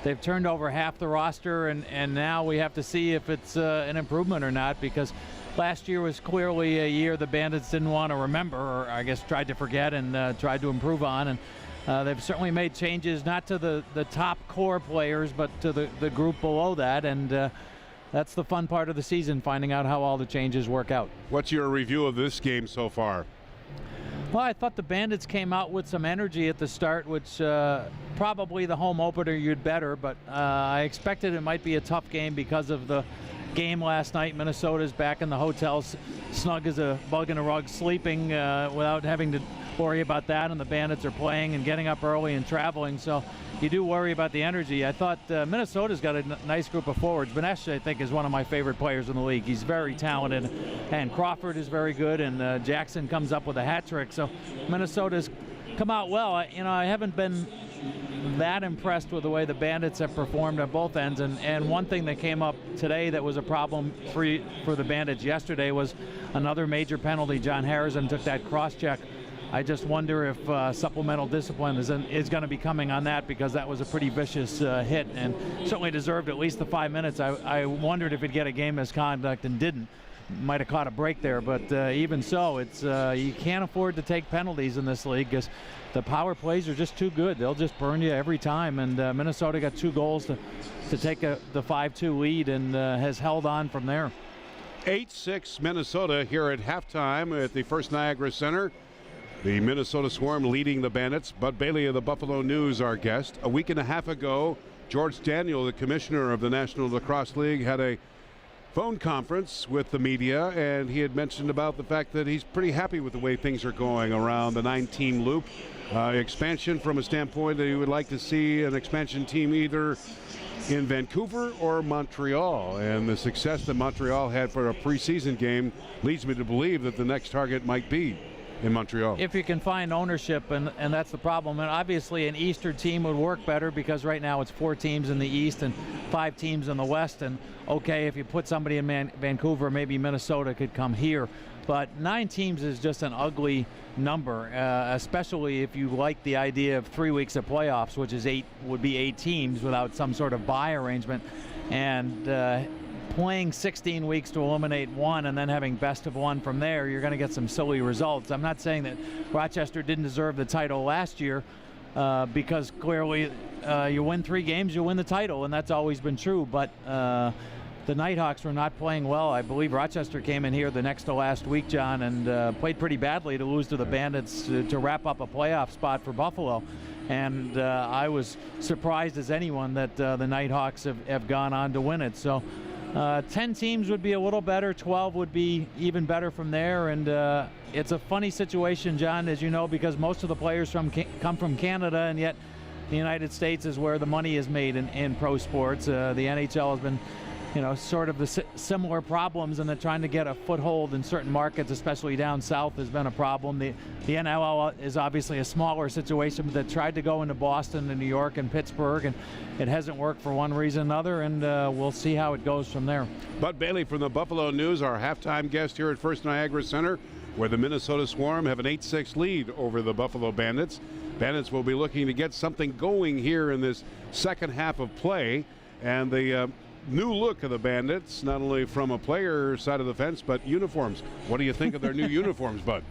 they've turned over half the roster, and now we have to see if it's an improvement or not, because last year was clearly a year the Bandits didn't want to remember, or I guess tried to forget and tried to improve on, and they've certainly made changes, not to the top core players, but to the group below that, and that's the fun part of the season, finding out how all the changes work out. What's your review of this game so far? Well, I thought the Bandits came out with some energy at the start, which probably the home opener you'd better, but I expected it might be a tough game because of the game last night. Minnesota's back in the hotel, snug as a bug in a rug, sleeping without having to worry about that, and the Bandits are playing and getting up early and traveling, so you do worry about the energy. I thought Minnesota's got a nice group of forwards. Benesh, I think, is one of my favorite players in the league. He's very talented, and Crawford is very good, and Jackson comes up with a hat trick. So Minnesota's come out well. I haven't been that impressed with the way the Bandits have performed at both ends, and one thing that came up today that was a problem for the Bandits yesterday was another major penalty. John Harrison took that cross-check. I just wonder if supplemental discipline is going to be coming on that, because that was a pretty vicious hit and certainly deserved at least the 5 minutes. I wondered if he'd get a game misconduct and didn't. Might have caught a break there, but even so, it's you can't afford to take penalties in this league because the power plays are just too good. They'll just burn you every time, and Minnesota got 2 goals to take the 5-2 lead and has held on from there. 8-6 Minnesota here at halftime at the First Niagara Center. The Minnesota Swarm leading the Bandits. Bud Bailey of the Buffalo News, our guest. A week and a half ago, George Daniel, the commissioner of the National Lacrosse League, had a phone conference with the media, and he had mentioned about the fact that he's pretty happy with the way things are going around the 9-team loop. Expansion from a standpoint that he would like to see an expansion team either in Vancouver or Montreal, and the success that Montreal had for a preseason game leads me to believe that the next target might be in Montreal. If you can find ownership, and that's the problem. And obviously an Eastern team would work better, because right now it's 4 teams in the East and 5 teams in the West. And okay, if you put somebody in Vancouver, maybe Minnesota could come here. But 9 teams is just an ugly number, especially if you like the idea of 3 weeks of playoffs, which is would be 8 teams without some sort of bye arrangement. And playing 16 weeks to eliminate one and then having best of one from there, you're going to get some silly results. I'm not saying that Rochester didn't deserve the title last year, because clearly you win 3 games, you win the title, and that's always been true. But the Nighthawks were not playing well. I believe Rochester came in here the next to last week, John, and played pretty badly to lose to the Bandits to wrap up a playoff spot for Buffalo. And I was surprised as anyone that the Nighthawks have gone on to win it. So 10 teams would be a little better, 12 would be even better from there. And it's a funny situation, John, as you know, because most of the players come from Canada, and yet the United States is where the money is made in pro sports. The NHL has been, sort of the similar problems, and they're trying to get a foothold in certain markets, especially down south, has been a problem. The NLL is obviously a smaller situation, but they tried to go into Boston and New York and Pittsburgh, and it hasn't worked for one reason or another, and we'll see how it goes from there. Bud Bailey from the Buffalo News, our halftime guest here at First Niagara Center, where the Minnesota Swarm have an 8-6 lead over the Buffalo Bandits. Bandits will be looking to get something going here in this second half of play, and the new look of the Bandits, not only from a player side of the fence, but uniforms. What do you think of their new uniforms, Bud?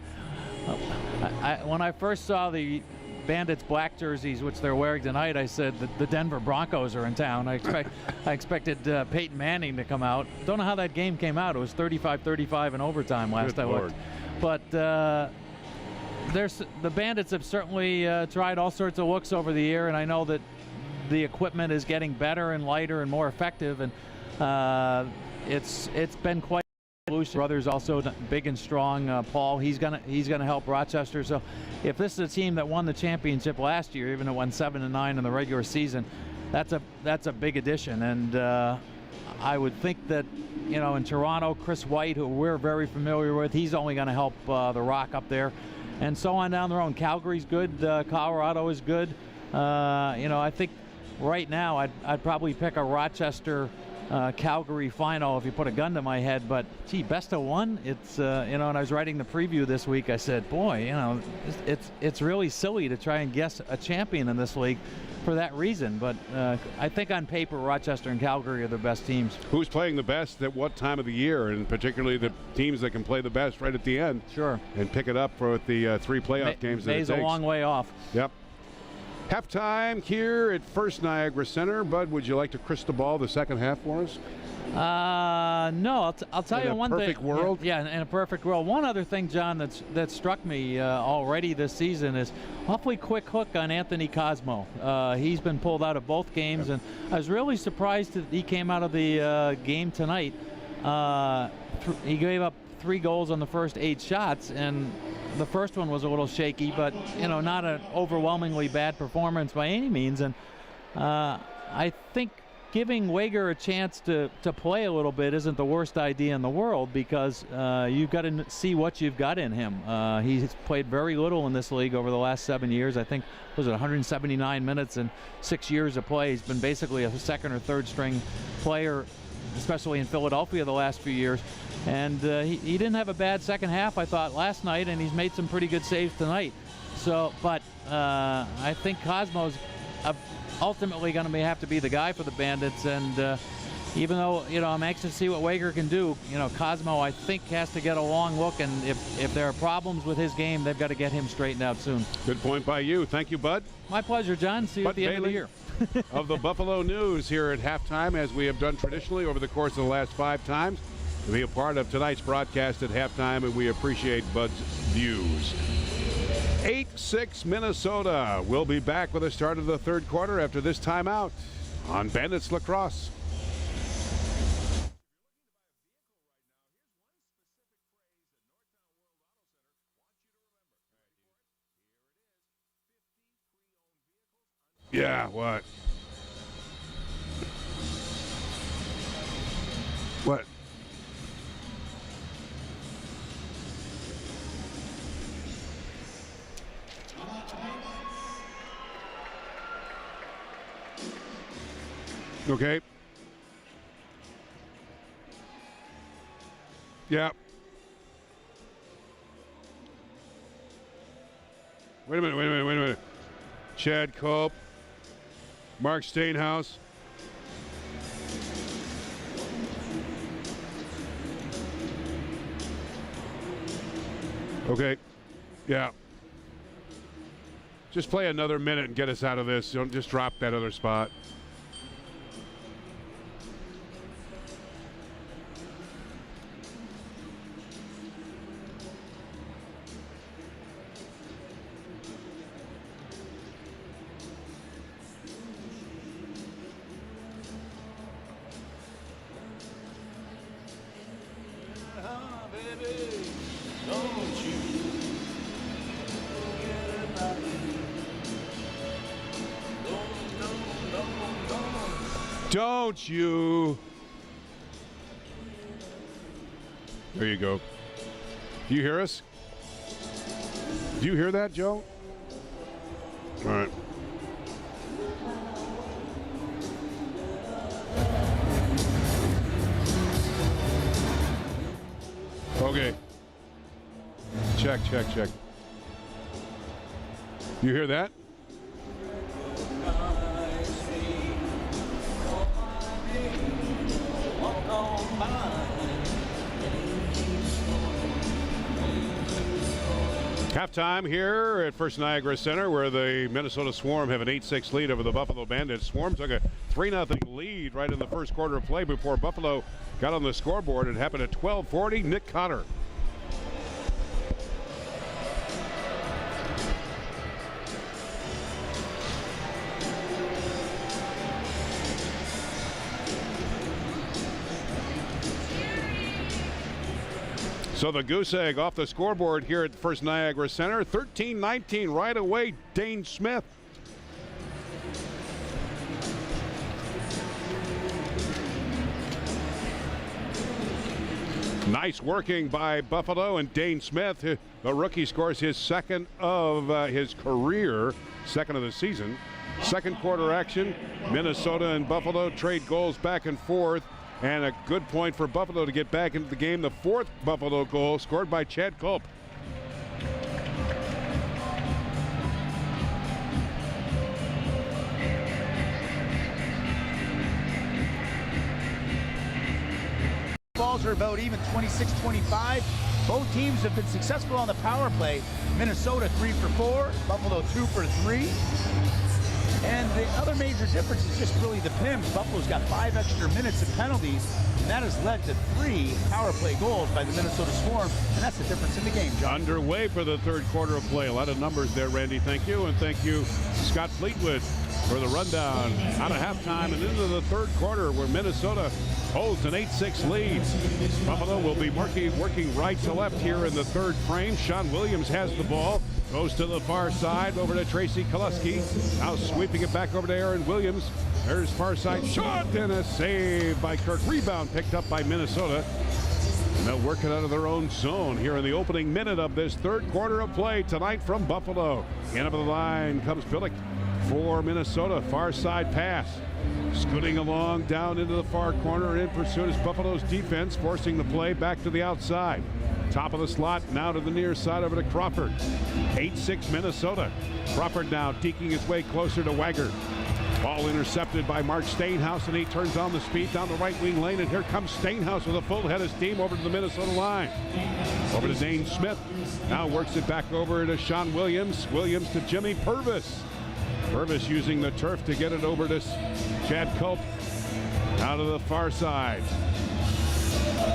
When I first saw the Bandits black jerseys, which they're wearing tonight, I said that the Denver Broncos are in town. I expected Peyton Manning to come out. Don't know how that game came out. It was 35-35 in overtime last I looked. But the Bandits have certainly tried all sorts of looks over the year, and I know that the equipment is getting better and lighter and more effective, and it's been quite a solution. Brothers also big and strong. Paul, he's gonna help Rochester. So if this is a team that won the championship last year, even though it won 7-9 in the regular season, that's a big addition. And I would think that in Toronto, Chris White, who we're very familiar with, he's only going to help the Rock up there, and so on down the road. Calgary's good. Colorado is good. I think right now I'd probably pick a Rochester Calgary final if you put a gun to my head, but gee, best of one, it's and I was writing the preview this week, I said, boy, it's really silly to try and guess a champion in this league for that reason, but I think on paper Rochester and Calgary are the best teams. Who's playing the best at what time of the year, and particularly the teams that can play the best right at the end? Sure. And pick it up for the 3 playoff games that it takes. May's a long way off. Yep. Halftime here at First Niagara Center. Bud, would you like to crystal ball the second half for us? No, I'll tell you one thing. In a perfect world? Yeah, in a perfect world. One other thing, John, that struck me already this season is awfully quick hook on Anthony Cosmo. He's been pulled out of both games, and I was really surprised that he came out of the game tonight. He gave up 3 goals on the first 8 shots, and the first one was a little shaky, but not an overwhelmingly bad performance by any means. And I think giving Wager a chance to play a little bit isn't the worst idea in the world, because you've got to see what you've got in him. He's played very little in this league over the last 7 years. I think, was it 179 minutes in 6 years of play. He's been basically a second or third string player, especially in Philadelphia the last few years. And he didn't have a bad second half, I thought, last night, and he's made some pretty good saves tonight. So, but I think Cosmo's ultimately going to have to be the guy for the Bandits. And even though, I'm anxious to see what Wager can do, Cosmo, I think, has to get a long look. And if there are problems with his game, they've got to get him straightened out soon. Good point by you. Thank you, Bud. My pleasure, John. See you at the end of the year. Of the Buffalo News here at halftime, as we have done traditionally over the course of the last 5 times, to be a part of tonight's broadcast at halftime, and we appreciate Bud's views. 8-6 Minnesota. We'll be back with the start of the third quarter after this timeout on Bandits Lacrosse. Yeah, what? What? Okay. Yeah. Wait a minute. Chad Cope, Mark Stainhouse. Okay. Yeah. Just play another minute and get us out of this. Don't just drop that other spot. Don't you? There you go. Do you hear us? Do you hear that, Joe? All right. Okay. Check. You hear that? Halftime here at First Niagara Center, where the Minnesota Swarm have an 8-6 lead over the Buffalo Bandits. Swarm took a 3-0 lead right in the first quarter of play before Buffalo got on the scoreboard. It happened at 12:40. Nick Cotter. So the goose egg off the scoreboard here at First Niagara Center. 13-19 right away, Dane Smith. Nice working by Buffalo, and Dane Smith, the rookie, scores his second of his career, second of the season. Second quarter action, Minnesota and Buffalo trade goals back and forth. And a good point for Buffalo to get back into the game. The fourth Buffalo goal scored by Chad Culp. Balls are about even 26-25. Both teams have been successful on the power play. Minnesota 3 for 4, Buffalo 2 for 3. And the other major difference is just really the PIMs. Buffalo's got 5 extra minutes and penalties, and that has led to 3 power play goals by the Minnesota Swarm, and that's the difference in the game, John. Underway for the third quarter of play. A lot of numbers there, Randy. Thank you. And thank you, Scott Fleetwood, for the rundown out of halftime and into the third quarter, where Minnesota holds an 8-6 lead. Buffalo will be working right to left here in the third frame. Sean Williams has the ball. Goes to the far side, over to Tracy Koluski. Now sweeping it back over to Aaron Williams. There's far side shot, and a save by Kirk. Rebound picked up by Minnesota. And they'll work it out of their own zone here in the opening minute of this third quarter of play tonight from Buffalo. In up the line comes Billick for Minnesota. Far side pass. Scooting along down into the far corner. In pursuit is Buffalo's defense, forcing the play back to the outside. Top of the slot, now to the near side over to Crawford. 8-6 Minnesota. Crawford now deking his way closer to Wagger. Ball intercepted by Mark Stainhouse, and he turns on the speed down the right wing lane, and here comes Stainhouse with a full head of steam over to the Minnesota line. Over to Dane Smith. Now works it back over to Sean Williams. Williams to Jimmy Purvis. Purvis using the turf to get it over to Chad Culp. Out of the far side.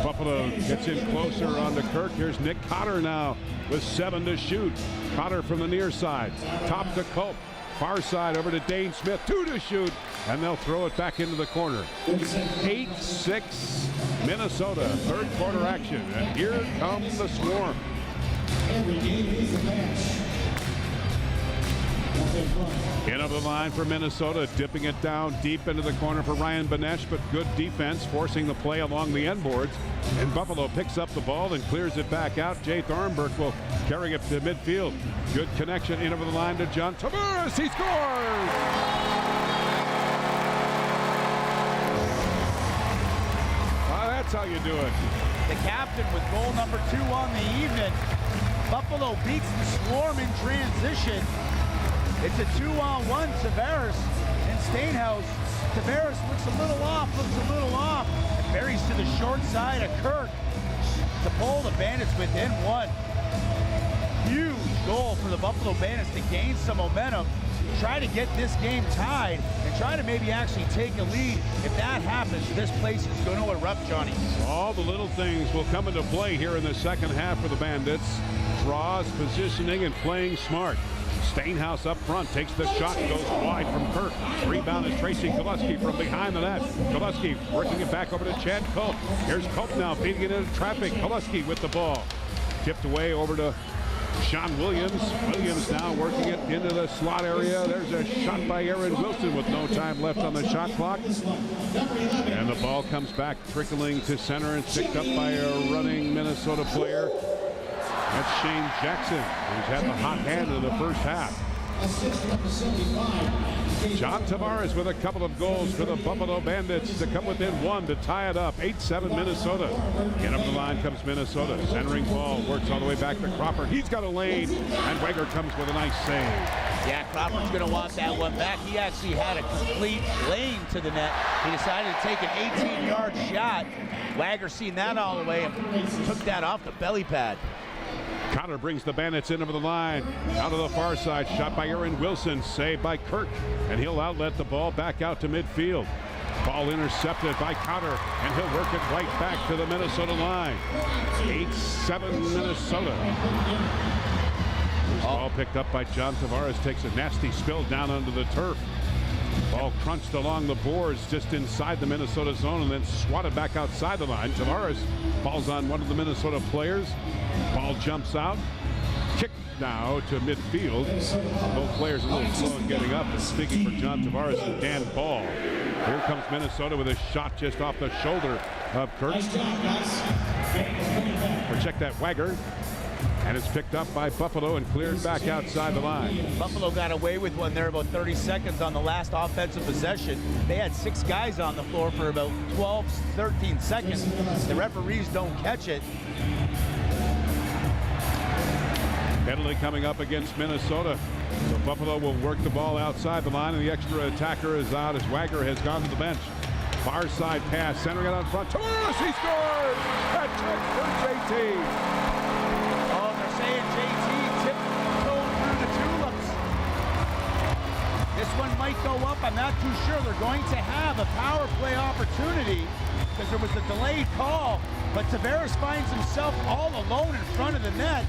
Buffalo gets in closer onto Kirk. Here's Nick Cotter now with 7 to shoot. Cotter from the near side. Top to Culp. Far side over to Dane Smith. 2 to shoot. And they'll throw it back into the corner. 8-6 Minnesota. Third quarter action. And here comes the Swarm. Every game is a match. In up the line for Minnesota, dipping it down deep into the corner for Ryan Benesh, but good defense, forcing the play along the end boards. And Buffalo picks up the ball and clears it back out. Jay Thornburg will carry it to midfield. Good connection in over the line to John Tavares. He scores! Well, that's how you do it. The captain with goal number 2 on the evening. Buffalo beats the Swarm in transition. It's a 2-on-1, Tavares and Stainhouse. Tavares looks a little off, and buries to the short side of Kirk to pull the Bandits within 1. huge goal for the Buffalo Bandits to gain some momentum, try to get this game tied, and try to maybe actually take a lead. If that happens, this place is going to erupt, Johnny. All the little things will come into play here in the second half for the Bandits. Draws, positioning, and playing smart. Stainhouse up front, takes the shot, goes wide from Kirk. Rebound is Tracy Koleski from behind the net. Koleski working it back over to Chad Culp. Here's Culp now feeding it into traffic. Koleski with the ball. Tipped away over to Sean Williams. Williams now working it into the slot area. There's a shot by Aaron Wilson with no time left on the shot clock. And the ball comes back trickling to center and picked up by a running Minnesota player. That's Shane Jackson, who's had the hot hand in the first half. John Tavares with a couple of goals for the Buffalo Bandits to come within one to tie it up. 8-7 Minnesota. Get up the line comes Minnesota. Centering ball works all the way back to Crawford. He's got a lane, and Wager comes with a nice save. Yeah, Crawford's going to want that one back. He actually had a complete lane to the net. He decided to take an 18-yard shot. Wager seen that all the way and took that off the belly pad. Connor brings the Bandits in over the line. Out of the far side, shot by Aaron Wilson, saved by Kirk, and he'll outlet the ball back out to midfield. Ball intercepted by Connor, and he'll work it right back to the Minnesota line. 8-7 Minnesota. Ball picked up by John Tavares, takes a nasty spill down onto the turf. Ball crunched along the boards just inside the Minnesota zone and then swatted back outside the line. Tavares falls on one of the Minnesota players. Ball jumps out. Kick now to midfield. Both players a little slow in getting up. And speaking for John Tavares and Dan Ball. Here comes Minnesota with a shot just off the shoulder of Kirk. Or check that Wager. And it's picked up by Buffalo and cleared back outside the line. Buffalo got away with one there about 30 seconds on the last offensive possession. They had 6 guys on the floor for about 12, 13 seconds. The referees don't catch it. Penalty coming up against Minnesota. So Buffalo will work the ball outside the line, and the extra attacker is out as Wager has gone to the bench. Far side pass, centering it out front. Tavares, he scores! Hat trick for JT. Oh, they're saying JT tiptoed through the tulips. This one might go up. I'm not too sure. They're going to have a power play opportunity because there was a delayed call, but Tavares finds himself all alone in front of the net.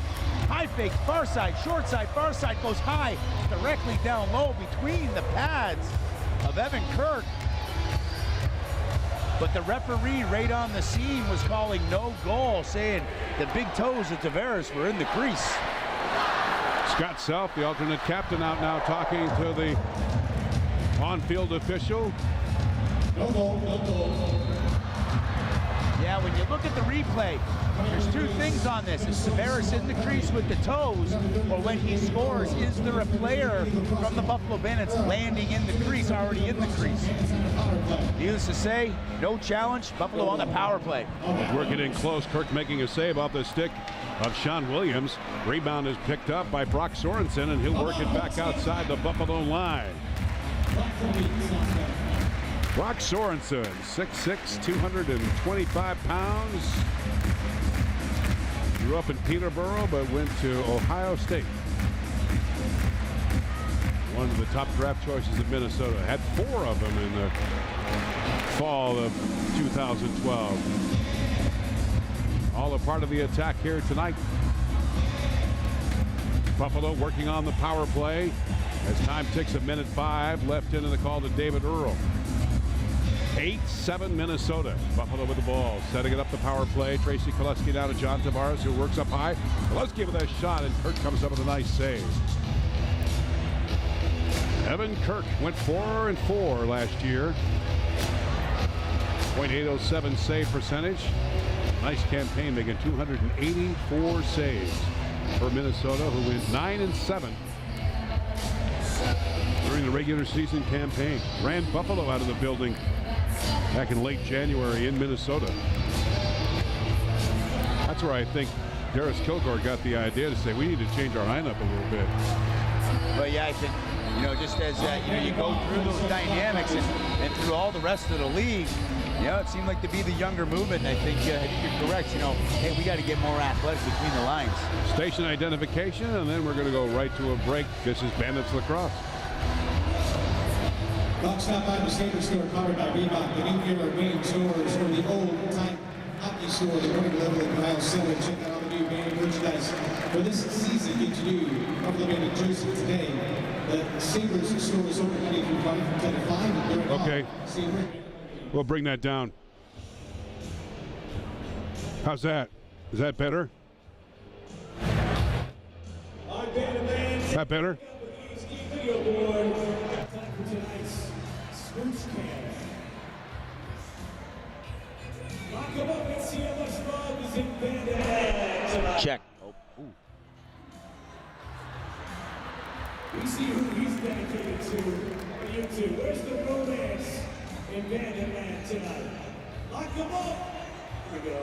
High fake, far side, short side, far side, goes high, directly down low between the pads of Evan Kirk. But the referee right on the scene was calling no goal, saying the big toes of Tavares were in the crease. Scott Self, the alternate captain, out now talking to the on-field official. No goal, no goal. Yeah, when you look at the replay, there's 2 things on this. Is Tavares in the crease with the toes, or when he scores, is there a player from the Buffalo Bandits landing in the crease, already in the crease? Needless to say, no challenge. Buffalo on the power play. Working in close, Kirk making a save off the stick of Sean Williams. Rebound is picked up by Brock Sorensen, and he'll work it back outside the Buffalo line. Brock Sorensen, 6'6", 225 pounds. Grew up in Peterborough, but went to Ohio State. One of the top draft choices of Minnesota. Had 4 of them in the fall of 2012. All a part of the attack here tonight. Buffalo working on the power play as time ticks 1:05 left into the call to David Earl. 8-7 Minnesota. Buffalo with the ball, setting it up the power play. Tracy Koleski down to John Tavares, who works up high. Koleski with a shot, and Kirk comes up with a nice save. Evan Kirk went 4-4 last year. .807 save percentage. Nice campaign, making 284 saves for Minnesota, who went 9-7 during the regular season campaign. Ran Buffalo out of the building back in late January in Minnesota. That's where I think Darius Kilgore got the idea to say we need to change our lineup a little bit. But yeah, I think, just as you go through those dynamics and through all the rest of the league, it seemed like to be the younger movement. And I think you're correct. Hey, we got to get more athletic between the lines. Station identification, and then we're going to go right to a break. This is Bandits Lacrosse. Clock stop by the Sabres store, powered by Reebok, the new era winning stores, or the old-time hockey store, the winning level in Kyle Center. Check out all the new Bandit merchandise for this season. Get to do Buffalo Bandit jersey today. The Sabres store is open Monday through Friday from 10 to 5. Okay. We'll bring that down. How's that? Is that better? Is that better? Check. Oh, ooh. We see who he's dedicated to on YouTube. Where's the romance in Bandit Land tonight? Lock him up. Here we go.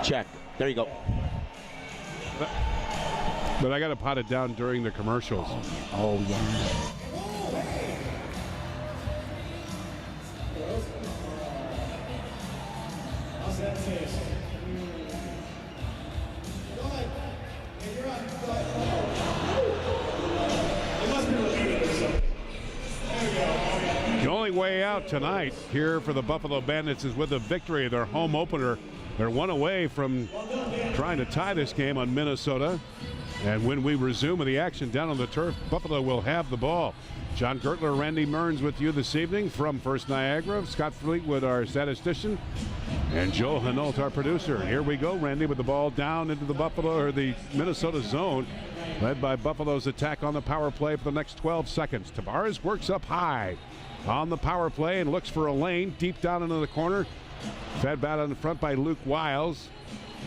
Check. There you go. But I got to pot it down during the commercials. Oh, yeah. Oh, hey. How's that taste? Go ahead. Hey, you're on. Go ahead. It must be repeated or something. There we go. The only way out tonight here for the Buffalo Bandits is with a victory. Their home opener. They're one away from trying to tie this game on Minnesota. And when we resume with the action down on the turf, Buffalo will have the ball. John Gertler, Randy Mearns with you this evening from First Niagara. Scott Fleetwood, our statistician, and Joe Hanault, our producer. Here we go, Randy, with the ball down into the the Minnesota zone, led by Buffalo's attack on the power play for the next 12 seconds. Tavares works up high on the power play and looks for a lane deep down into the corner. Fed back on the front by Luke Wiles.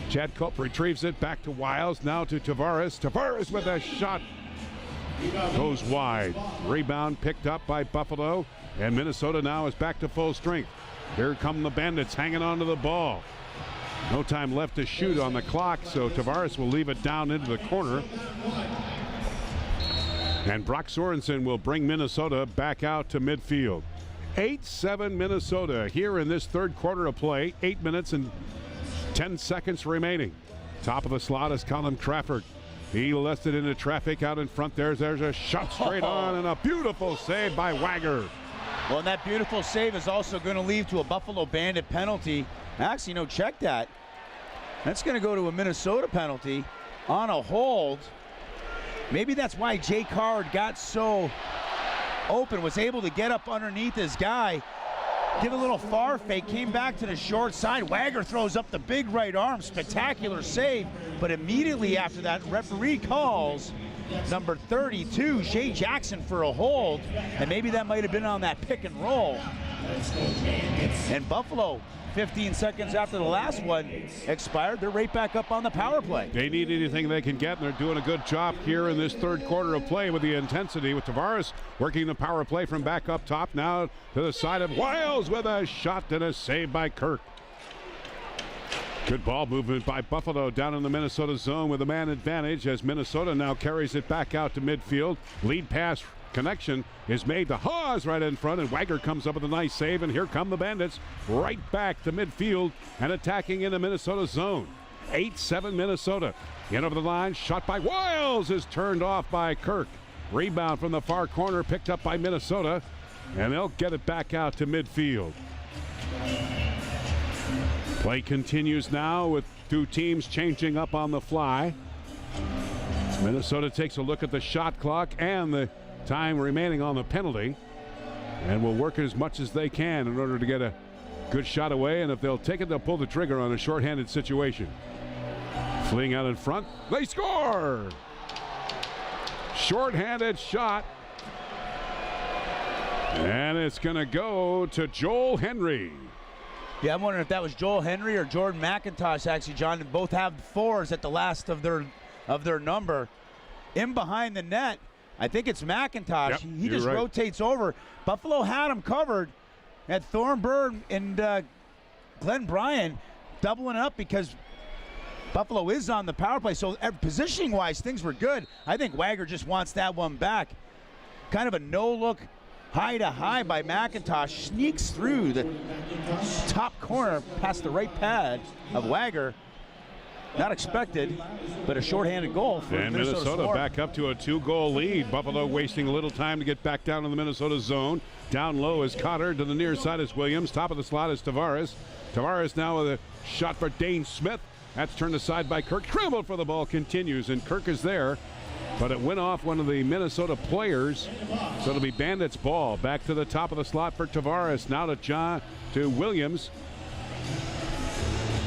Chad Culp retrieves it back to Wiles, now to Tavares. Tavares with a shot. Goes wide. Rebound picked up by Buffalo, and Minnesota now is back to full strength. Here come the Bandits hanging onto the ball. No time left to shoot on the clock, so Tavares will leave it down into the corner. And Brock Sorensen will bring Minnesota back out to midfield. 8-7 Minnesota here in this third quarter of play. 8 minutes and 10 seconds remaining. Top of the slot is Colin Crawford. He left it into traffic out in front. There's a shot straight on and a beautiful save by Wagger. Well, and that beautiful save is also going to lead to a Buffalo Bandit penalty. Actually, no, check that. That's going to go to a Minnesota penalty on a hold. Maybe that's why Jay Card got so open, was able to get up underneath his guy, give a little far fake, came back to the short side. Wagger throws up the big right arm, spectacular save, but immediately after that, referee calls number 32, Shea Jackson, for a hold, and maybe that might have been on that pick and roll. And Buffalo, 15 seconds after the last one expired, they're right back up on the power play. They need anything they can get, and they're doing a good job here in this third quarter of play with the intensity, with Tavares working the power play from back up top. Now to the side of Wiles with a shot and a save by Kirk. Good ball movement by Buffalo down in the Minnesota zone with a man advantage as Minnesota now carries it back out to midfield. Lead pass connection is made to Haas right in front, and Wagger comes up with a nice save, and here come the Bandits right back to midfield and attacking in the Minnesota zone. 8-7 Minnesota. In over the line, shot by Wiles is turned off by Kirk. Rebound from the far corner picked up by Minnesota, and they'll get it back out to midfield. Play continues now with two teams changing up on the fly. Minnesota takes a look at the shot clock and the time remaining on the penalty, and will work as much as they can in order to get a good shot away, and if they'll take it, they'll pull the trigger on a shorthanded situation. Fleeing out in front, they score! Shorthanded shot, and it's going to go to Joel Henry. Yeah, I'm wondering if that was Joel Henry or Jordan McIntosh, actually, John. Both have fours at the last of their number. In behind the net, I think it's McIntosh. Yep, he just right. rotates over. Buffalo had him covered at Thornburg and Glenn Bryan doubling up because Buffalo is on the power play, so positioning-wise, things were good. I think Wagner just wants that one back. Kind of a no-look high-to-high by McIntosh. Sneaks through the top corner past the right pad of Wagner. Not expected, but a shorthanded goal for Minnesota back up to a 2-goal lead. Buffalo wasting a little time to get back down in the Minnesota zone. Down low is Cotter. To the near side is Williams. Top of the slot is Tavares. Tavares now with a shot for Dane Smith. That's turned aside by Kirk. Scramble for the ball continues, and Kirk is there. But it went off one of the Minnesota players. So it'll be Bandits' ball. Back to the top of the slot for Tavares. Now to Williams.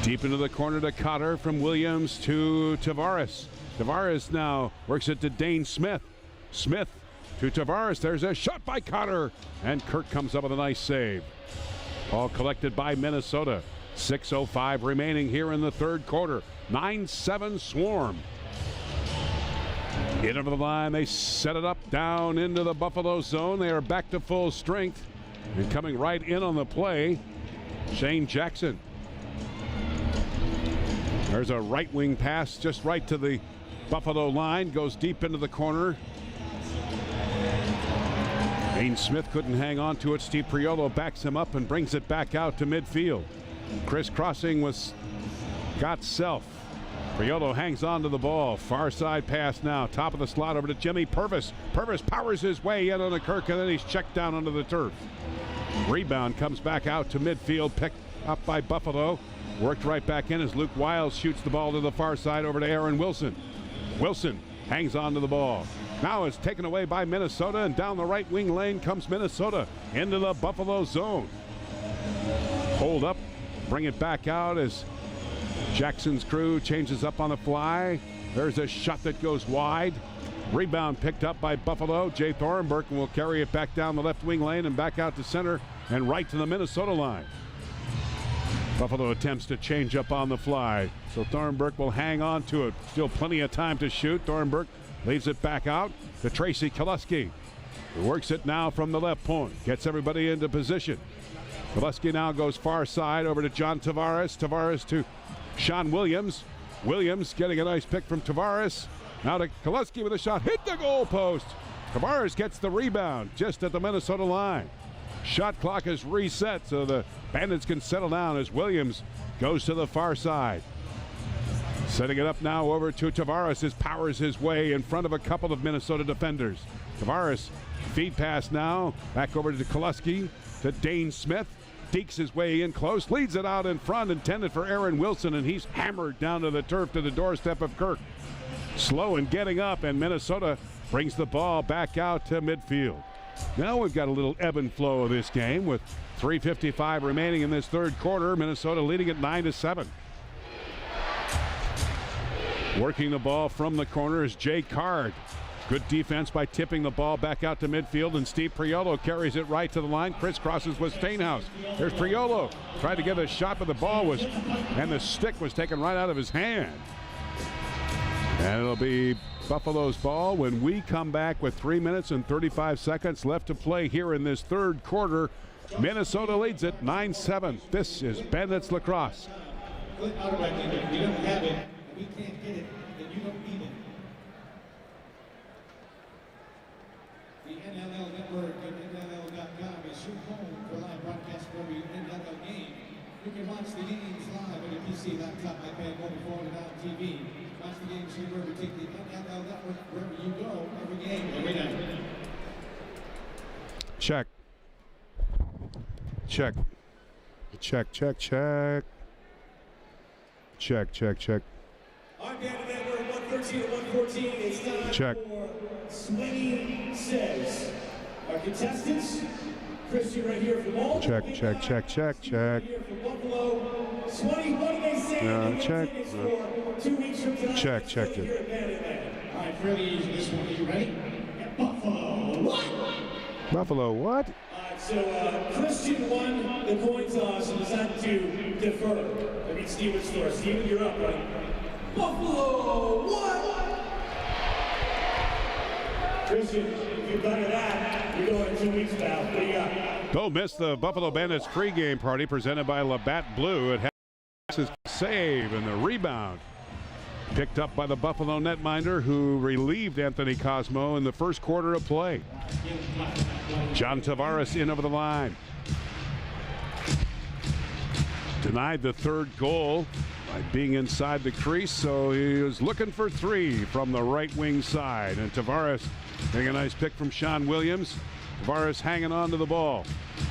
Deep into the corner to Cotter, from Williams to Tavares. Tavares now works it to Dane Smith. Smith to Tavares. There's a shot by Cotter. And Kirk comes up with a nice save. All collected by Minnesota. 6:05 remaining here in the third quarter. 9-7 Swarm. Into the line, they set it up down into the Buffalo zone. They are back to full strength. And coming right in on the play, Shane Jackson. There's a right wing pass just right to the Buffalo line. Goes deep into the corner. Dane Smith couldn't hang on to it. Steve Priolo backs him up and brings it back out to midfield. Crisscrossing was got self. Priolo hangs on to the ball. Far side pass now. Top of the slot over to Jimmy Purvis. Purvis powers his way in on the Kirk, and then he's checked down onto the turf. Rebound comes back out to midfield. Picked up by Buffalo. Worked right back in as Luke Wiles shoots the ball to the far side over to Aaron Wilson. Wilson hangs on to the ball. Now it's taken away by Minnesota, and down the right wing lane comes Minnesota into the Buffalo zone. Hold up. Bring it back out as Jackson's crew changes up on the fly. There's a shot that goes wide. Rebound picked up by Buffalo. Jay Thornburg will carry it back down the left wing lane and back out to center and right to the Minnesota line. Buffalo attempts to change up on the fly, so Thornburg will hang on to it. Still plenty of time to shoot. Thornburg leaves it back out to Tracy Kelusky, who works it now from the left point. Gets everybody into position. Kelusky now goes far side over to John Tavares. Tavares to Sean Williams. Williams getting a nice pick from Tavares. Now to Kelusky with a shot. Hit the goal post. Tavares gets the rebound just at the Minnesota line. Shot clock is reset so the Bandits can settle down as Williams goes to the far side. Setting it up now over to Tavares as powers his way in front of a couple of Minnesota defenders. Tavares feed pass now back over to Kelusky to Dane Smith. Deeks his way in close, leads it out in front, intended for Aaron Wilson, and he's hammered down to the turf to the doorstep of Kirk. Slow in getting up, and Minnesota brings the ball back out to midfield. Now we've got a little ebb and flow of this game with 3:55 remaining in this third quarter. Minnesota leading at 9-7. Working the ball from the corner is Jay Card. Good defense by tipping the ball back out to midfield, and Steve Priolo carries it right to the line. Crisscrosses with Steinhaus. There's Priolo. Tried to get a shot, but the ball was, and the stick was taken right out of his hand. And it'll be Buffalo's ball when we come back with 3 minutes and 35 seconds left to play here in this third quarter. Minnesota leads it 9-7. This is Bandits Lacrosse. If you don't have it, we can't get it, then you don't need it. The NLL Network at NLL.com is your home for live broadcast for every NLL game. You can watch the games live on your PC, laptop, iPad, mobile phone, and on TV. Watch the games here wherever you take the NLL Network, wherever you go, every game, every night. Check. Check. Check, check, check. Check, check, check. On Bandit Network 113 to 114, it's time Check. for Sweaty Says. Our contestants, Christian right here from Malta. Check, check, check, check, check. Here from Buffalo. Sweaty, what do they say? Check. For 2 weeks from tonight. Check, check it. Here at Bandit Network. All right, fairly easy this one. Are you ready? Buffalo. What? Buffalo, what? So Christian won the coin toss and decided to defer. I mean, Steven's store. Steven, you're up, right? Buffalo, what? Christian, if you're better that, you're going 2 weeks, pal. What do you got? Don't miss the Buffalo Bandits pregame party presented by Labatt Blue. It has his save and the rebound Picked up by the Buffalo netminder, who relieved Anthony Cosmo in the first quarter of play. John Tavares in over the line. Denied the third goal by being inside the crease, so he was looking for three from the right wing side. And Tavares getting a nice pick from Sean Williams. Tavares hanging on to the ball.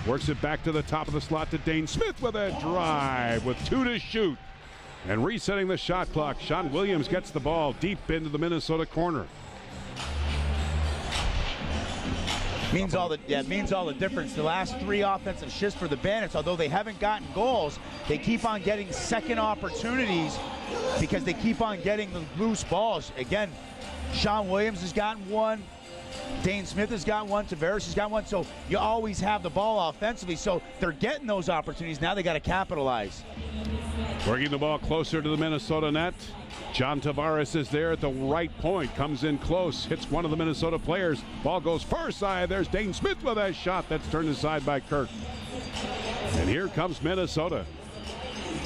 Works it back to the top of the slot to Dane Smith with a drive with 2 to shoot. And resetting the shot clock, Sean Williams gets the ball deep into the Minnesota corner. Means all the difference. The last 3 offensive shifts for the Bandits, although they haven't gotten goals, they keep on getting second opportunities because they keep on getting the loose balls. Again, Sean Williams has gotten one. Dane Smith has got one. Tavares has got one. So you always have the ball offensively. So they're getting those opportunities. Now they got to capitalize. Working the ball closer to the Minnesota net. John Tavares is there at the right point. Comes in close. Hits one of the Minnesota players. Ball goes far side. There's Dane Smith with a shot that's turned aside by Kirk. And here comes Minnesota.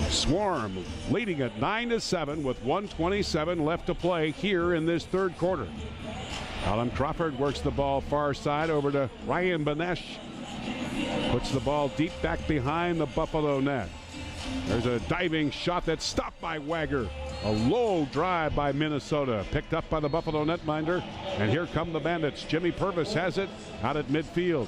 Swarm leading at 9-7 with 1:27 left to play here in this third quarter. Alan Crawford works the ball far side over to Ryan Benesh. Puts the ball deep back behind the Buffalo net. There's a diving shot that's stopped by Wagger. A low drive by Minnesota. Picked up by the Buffalo netminder. And here come the Bandits. Jimmy Purvis has it out at midfield.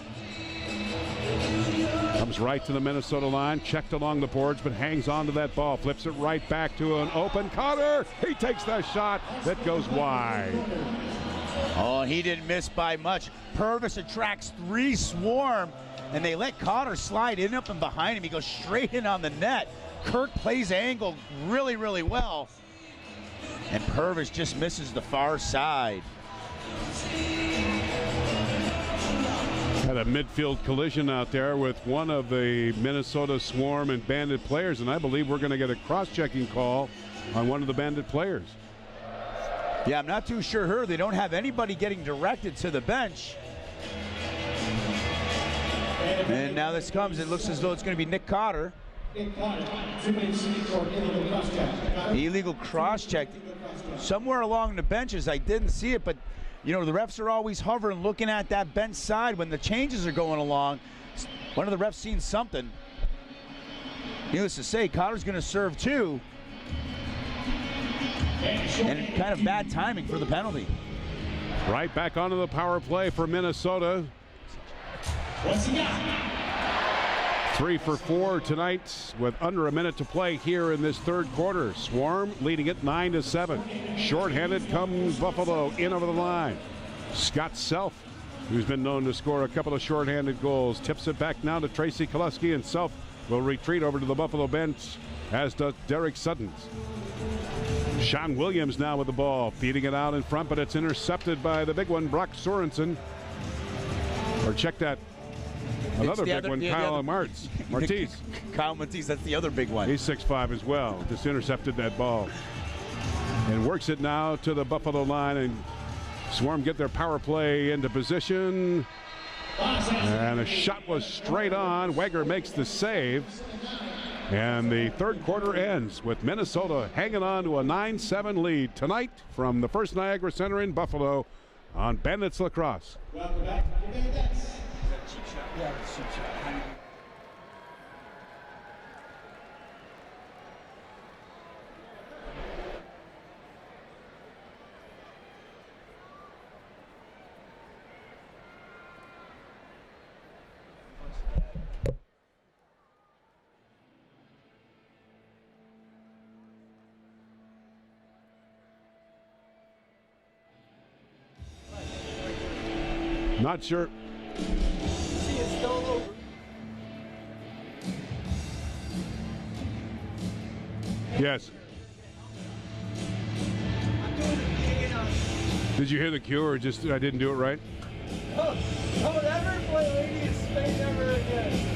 Comes right to the Minnesota line. Checked along the boards, but hangs on to that ball. Flips it right back to an open Cotter. He takes the shot that goes wide. Oh, he didn't miss by much. Purvis attracts 3 Swarm, and they let Cotter slide in up and behind him. He goes straight in on the net. Kirk plays angle really, really well. And Purvis just misses the far side. Had a midfield collision out there with one of the Minnesota Swarm and Bandit players, and I believe we're going to get a cross-checking call on one of the Bandit players. Yeah, I'm not too sure here. They don't have anybody getting directed to the bench. And now this comes, it looks as though it's going to be Nick Cotter. Illegal cross-check. Somewhere along the benches, I didn't see it, but you know, the refs are always hovering, looking at that bench side when the changes are going along. One of the refs seen something. Needless to say, Cotter's going to serve 2. And kind of bad timing for the penalty. Right back onto the power play for Minnesota. What's he got? 3 for 4 tonight with under a minute to play here in this third quarter. Swarm leading it 9-7. Shorthanded comes Buffalo in over the line. Scott Self, who's been known to score a couple of shorthanded goals, tips it back now to Tracy Koleski, and Self will retreat over to the Buffalo bench, as does Derek Sutton. Sean Williams now with the ball, feeding it out in front, but it's intercepted by the big one, Brock Sorensen. Or check that. Another big one, Kyle Martiz. Kyle Martiz, that's the other big one. He's 6'5" as well. Just intercepted that ball. And works it now to the Buffalo line, and Swarm get their power play into position. And a shot was straight on. Wegger makes the save. And the third quarter ends with Minnesota hanging on to a 9-7 lead tonight from the First Niagara Center in Buffalo on Bandits Lacrosse. Welcome back to Bandits. Yeah, it's cheap shot. Not sure. See, it's still over. Yes. Did you hear the cue, or just I didn't do it right? Don't ever play Lady in Spain ever again.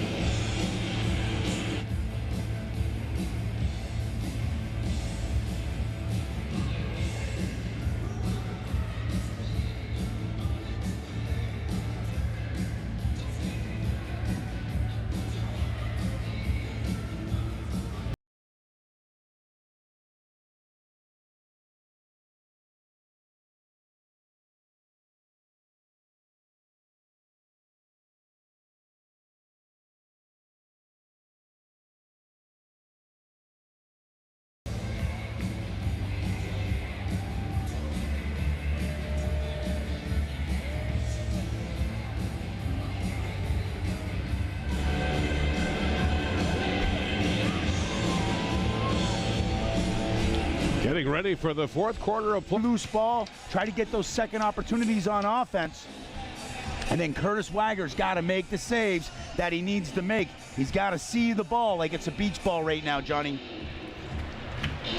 Getting ready for the fourth quarter of play. Loose ball, try to get those second opportunities on offense. And then Curtis Wager's got to make the saves that he needs to make. He's got to see the ball like it's a beach ball right now, Johnny.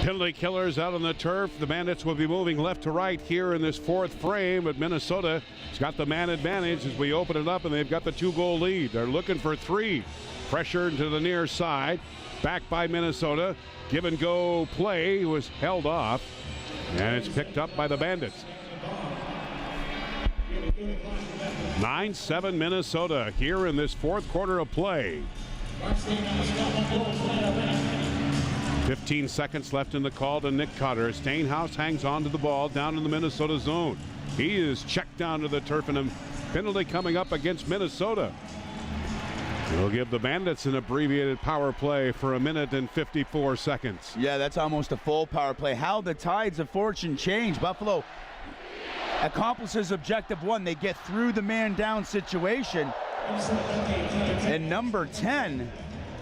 Penalty killers out on the turf. The Bandits will be moving left to right here in this fourth frame, but Minnesota has got the man advantage as we open it up, and they've got the 2-goal lead. They're looking for 3. Pressure to the near side. Back by Minnesota. Give and go play was held off, and it's picked up by the Bandits. 9-7 Minnesota here in this fourth quarter of play. 15 seconds left in the call to Nick Cotter. Stainhouse hangs on to the ball down in the Minnesota zone. He is checked down to the turf, and a penalty coming up against Minnesota. It'll give the Bandits an abbreviated power play for 1 minute and 54 seconds. Yeah, that's almost a full power play. How the tides of fortune change. Buffalo accomplishes objective 1. They get through the man down situation. And number 10,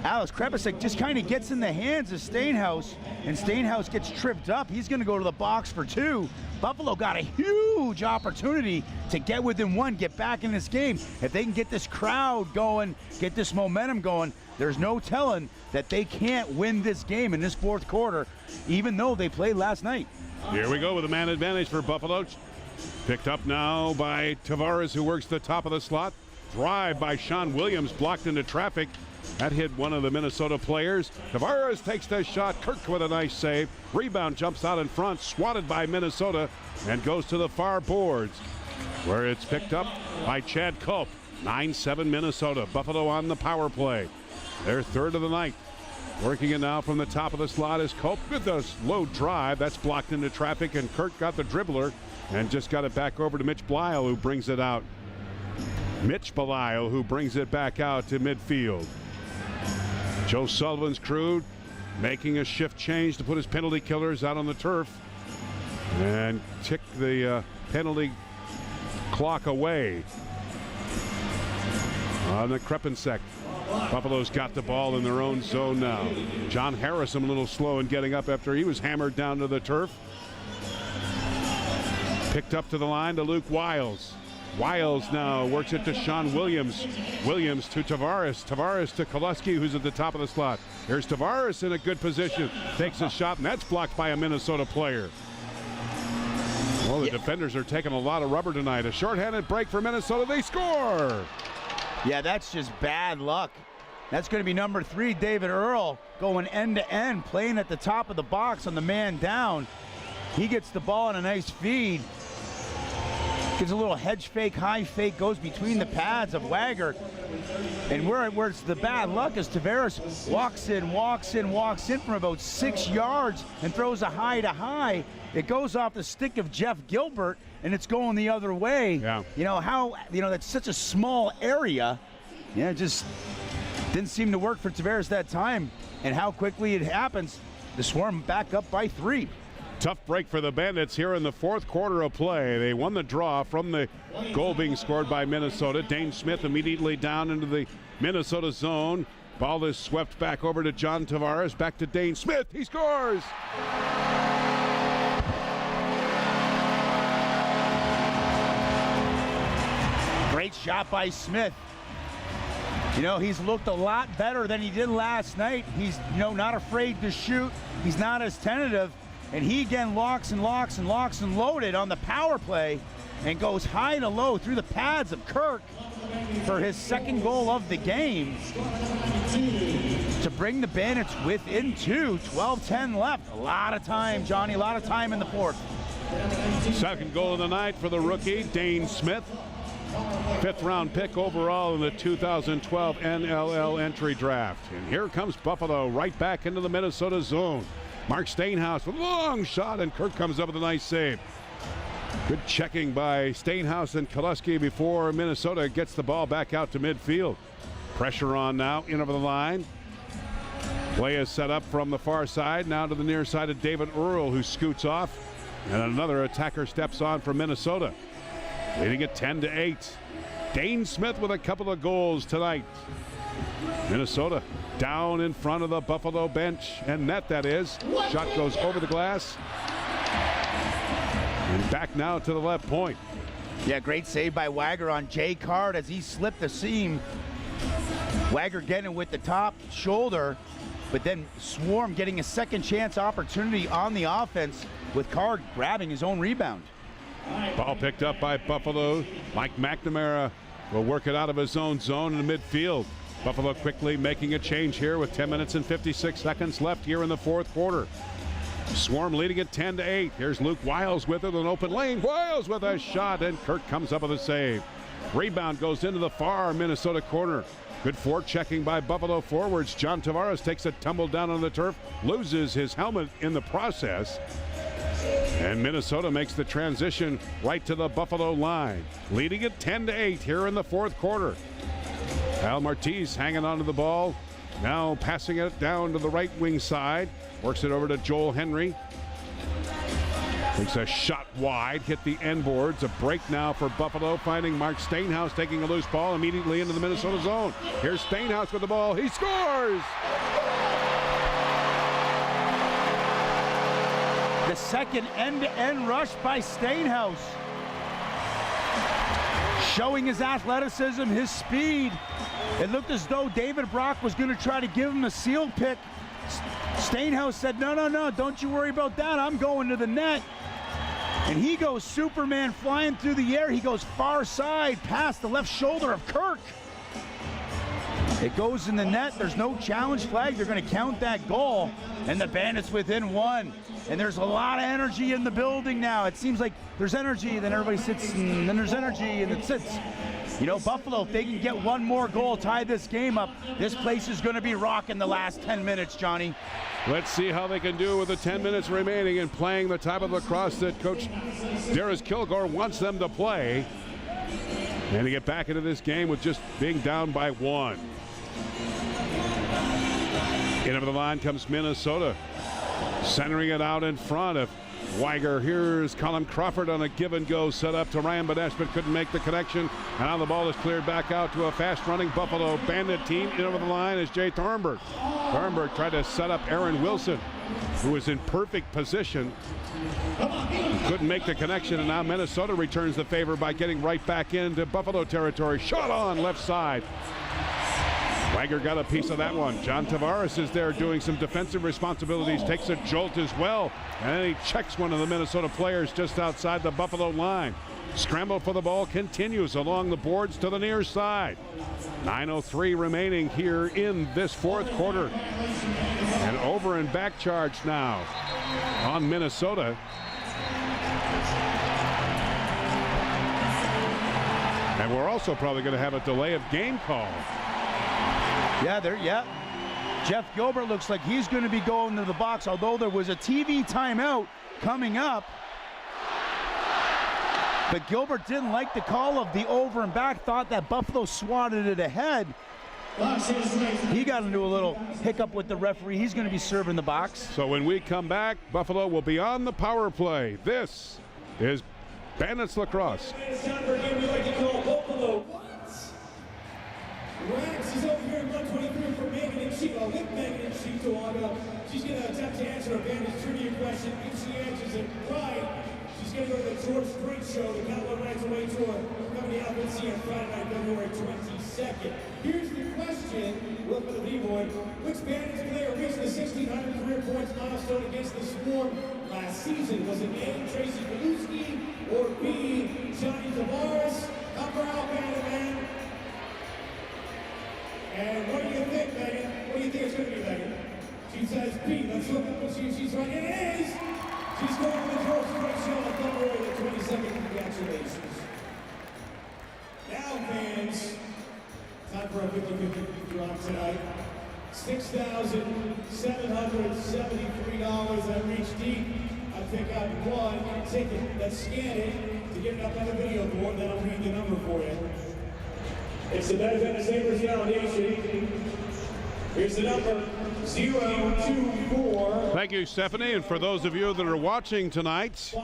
Alex Krebasek, just kind of gets in the hands of Stainhouse, and Stainhouse gets tripped up. He's going to go to the box for 2. Buffalo got a huge opportunity to get within 1, get back in this game. If they can get this crowd going, get this momentum going, there's no telling that they can't win this game in this fourth quarter, even though they played last night. Here we go with a man advantage for Buffalo. Picked up now by Tavares, who works the top of the slot. Drive by Sean Williams, blocked into traffic. That hit one of the Minnesota players. Tavares takes the shot. Kirk with a nice save. Rebound jumps out in front, swatted by Minnesota, and goes to the far boards, where it's picked up by Chad Culp. 9-7 Minnesota. Buffalo on the power play. Their third of the night. Working it now from the top of the slot is Culp with a low drive. That's blocked into traffic, and Kirk got the dribbler and just got it back over to Mitch Belial, who brings it out. Mitch Belial, who brings it back out to midfield. Joe Sullivan's crew making a shift change to put his penalty killers out on the turf and tick the penalty clock away on the Krepensek. Buffalo's got the ball in their own zone now. John Harrison a little slow in getting up after he was hammered down to the turf. Picked up to the line to Luke Wiles. Wiles now works it to Sean Williams. Williams to Tavares. Tavares to Koleski, who's at the top of the slot. Here's Tavares in a good position. Takes a shot, and that's blocked by a Minnesota player. Well, the defenders are taking a lot of rubber tonight. A shorthanded break for Minnesota. They score! Yeah, that's just bad luck. That's going to be number 3, David Earl, going end to end, playing at the top of the box on the man down. He gets the ball in a nice feed. Gives a little hedge fake, high fake, goes between the pads of Wager. And where it's the bad luck is Tavares walks in from about 6 yards and throws a high to high. It goes off the stick of Jeff Gilbert, and it's going the other way. Yeah. You know, that's such a small area. Yeah, it just didn't seem to work for Tavares that time. And how quickly it happens, the Swarm back up by 3. Tough break for the Bandits here in the fourth quarter of play. They won the draw from the goal being scored by Minnesota. Dane Smith immediately down into the Minnesota zone. Ball is swept back over to John Tavares. Back to Dane Smith. He scores! Great shot by Smith. You know, he's looked a lot better than he did last night. He's, not afraid to shoot. He's not as tentative. And he again locks and loaded on the power play and goes high to low through the pads of Kirk for his second goal of the game to bring the Bandits within 2. 12-10 left. A lot of time, Johnny, a lot of time in the fourth. Second goal of the night for the rookie, Dane Smith. 5th round pick overall in the 2012 NLL entry draft. And here comes Buffalo right back into the Minnesota zone. Mark Stainhouse with a long shot, and Kirk comes up with a nice save. Good checking by Stainhouse and Koleski before Minnesota gets the ball back out to midfield. Pressure on now, in over the line. Play is set up from the far side, now to the near side of David Earl, who scoots off. And another attacker steps on for Minnesota, leading it 10-8. Dane Smith with a couple of goals tonight. Minnesota down in front of the Buffalo bench and net, that is. Shot goes over the glass. And back now to the left point. Yeah, great save by Wagger on Jay Card as he slipped the seam. Wagger getting with the top shoulder, but then Swarm getting a second chance opportunity on the offense with Card grabbing his own rebound. Ball picked up by Buffalo. Mike McNamara will work it out of his own zone in the midfield. Buffalo quickly making a change here with 10 minutes and 56 seconds left here in the fourth quarter. Swarm leading it 10-8. Here's Luke Wiles with it, an open lane. Wiles with a shot, and Kirk comes up with a save. Rebound goes into the far Minnesota corner. Good forechecking by Buffalo forwards. John Tavares takes a tumble down on the turf, loses his helmet in the process. And Minnesota makes the transition right to the Buffalo line. Leading it 10-8 here in the fourth quarter. Al Martiz hanging onto the ball. Now passing it down to the right wing side. Works it over to Joel Henry. Takes a shot wide, hit the end boards. A break now for Buffalo, finding Mark Stainhouse taking a loose ball immediately into the Minnesota zone. Here's Stainhouse with the ball. He scores! The second end-to-end rush by Stainhouse. Showing his athleticism, his speed. It looked as though David Brock was going to try to give him a seal pick. Stainhouse said, no, don't you worry about that. I'm going to the net. And he goes Superman flying through the air. He goes far side past the left shoulder of Kirk. It goes in the net. There's no challenge flag. They're going to count that goal. And the Bandits within one. And there's a lot of energy in the building now. It seems like there's energy, then everybody sits, and then there's energy, and it sits. You know, Buffalo, if they can get one more goal, tie this game up, this place is going to be rocking the last 10 minutes, Johnny. Let's see how they can do with the 10 minutes remaining and playing the type of lacrosse that Coach Darius Kilgore wants them to play. And to get back into this game with just being down by one. In over the line comes Minnesota. Centering it out in front of Weiger. Here's Colin Crawford on a give-and-go set up to Ryan Badesh, but couldn't make the connection. And now the ball is cleared back out to a fast-running Buffalo Bandit team. In over the line is Jay Thornburg. Thornburg tried to set up Aaron Wilson, who was in perfect position. Couldn't make the connection, and now Minnesota returns the favor by getting right back into Buffalo territory. Shot on left side. Weiger got a piece of that one. John Tavares is there doing some defensive responsibilities, takes a jolt as well, and then he checks one of the Minnesota players just outside the Buffalo line. Scramble for the ball continues along the boards to the near side. 9:03 remaining here in this fourth quarter. An over and back charge now on Minnesota. And we're also probably going to have a delay of game call. Yeah. Jeff Gilbert looks like he's going to be going to the box, although there was a TV timeout coming up. But Gilbert didn't like the call of the over and back, thought that Buffalo swatted it ahead. He got into a little hiccup with the referee. He's going to be serving the box. So when we come back, Buffalo will be on the power play. This is Bandits Lacrosse. It's time for a game we like to call Buffalo. Rax is over here in 123 for Megan and Chico. With Megan and Chico, she's going to attempt to answer a Bandits trivia question. If she answers it right, she's going to go to the George Strait Show, the Cowboy Nights Away Tour, coming to LBC on Friday night, February 22nd. Here's the question. Welcome to the B-Boy. Which Bandits player reached the 1,600 career points milestone against the Swarm last season? Was it A, Tracy Paluski, or B, Johnny Tavares? Upper out, man. And what do you think, Megan? What do you think it's going to be, Megan? She says B. Let's look up and see if she's right. It is! She's going to the George Strait Show on February the 22nd. Congratulations. Now, fans, time for a 50-50 drop tonight. $6,773. I reached deep. I pick out one ticket. Let's scan it to get it up on the video board. Then I'll read the number for you. It's the benefit of Sabres Foundation. Here's the number, 024. Thank you, Stephanie. And for those of you that are watching tonight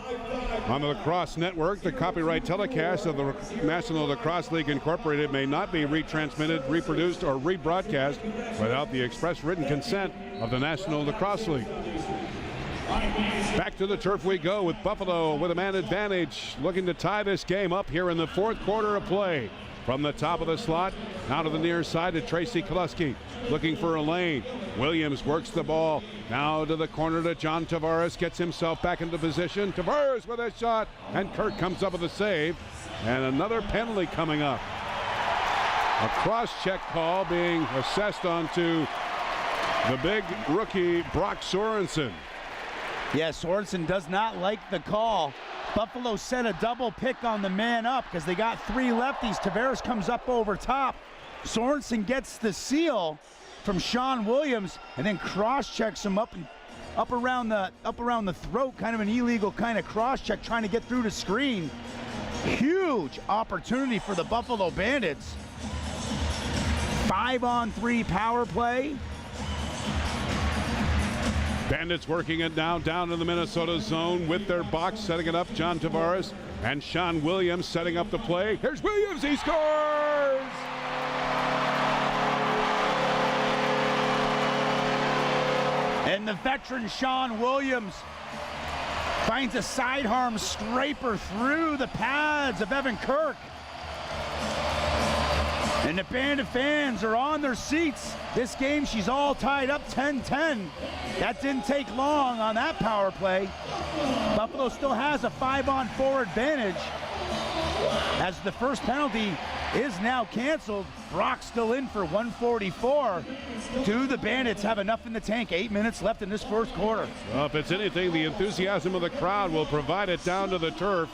on the Lacrosse Network, the copyright telecast of the National Lacrosse League Incorporated may not be retransmitted, reproduced, or rebroadcast without the express written consent of the National Lacrosse League. Back to the turf we go with Buffalo with a man advantage, looking to tie this game up here in the fourth quarter of play. From the top of the slot, now to the near side to Tracy Koleski, looking for a lane. Williams works the ball, now to the corner to John Tavares, gets himself back into position. Tavares with a shot, and Kirk comes up with a save. And another penalty coming up. A cross-check call being assessed onto the big rookie Brock Sorensen. Yeah, Sorensen does not like the call. Buffalo set a double pick on the man up because they got three lefties. Tavares comes up over top. Sorensen gets the seal from Sean Williams and then cross-checks him up around the throat, kind of an illegal kind of cross-check, trying to get through the screen. Huge opportunity for the Buffalo Bandits. 5-on-3 power play. Bandits working it now down in the Minnesota zone with their box, setting it up. John Tavares and Sean Williams setting up the play. Here's Williams, he scores! And the veteran Sean Williams finds a sidearm scraper through the pads of Evan Kirk. And the Bandit fans are on their seats. This game, she's all tied up 10-10. That didn't take long on that power play. Buffalo still has a 5-on-4 advantage as the first penalty is now canceled. Brock still in for 144. Do the Bandits have enough in the tank? 8 minutes left in this first quarter. Well, if it's anything, the enthusiasm of the crowd will provide it down to the turf.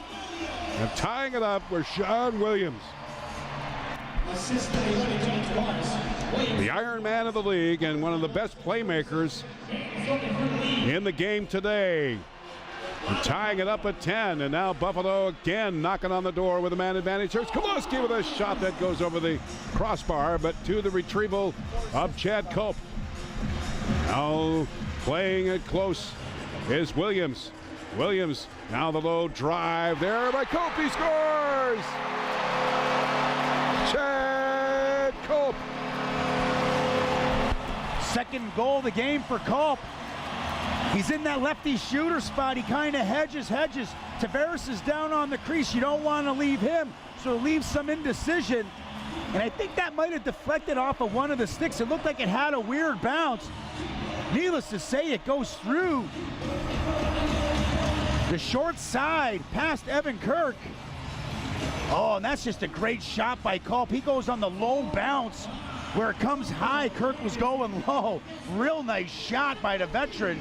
And tying it up with Sean Williams. The Iron Man of the league and one of the best playmakers in the game today. And tying it up at 10, and now Buffalo again knocking on the door with a man advantage. Here's Koleski with a shot that goes over the crossbar, but to the retrieval of Chad Cope. Now playing it close is Williams. Williams, now the low drive there by Cope, he scores! Chad Cope. Second goal of the game for Culp. He's in that lefty shooter spot. He kind of hedges. Tavares is down on the crease. You don't want to leave him, so leave some indecision. And I think that might have deflected off of one of the sticks. It looked like it had a weird bounce. Needless to say, it goes through the short side past Evan Kirk. Oh, and that's just a great shot by Culp. He goes on the low bounce where it comes high. Kirk was going low. Real nice shot by the veteran.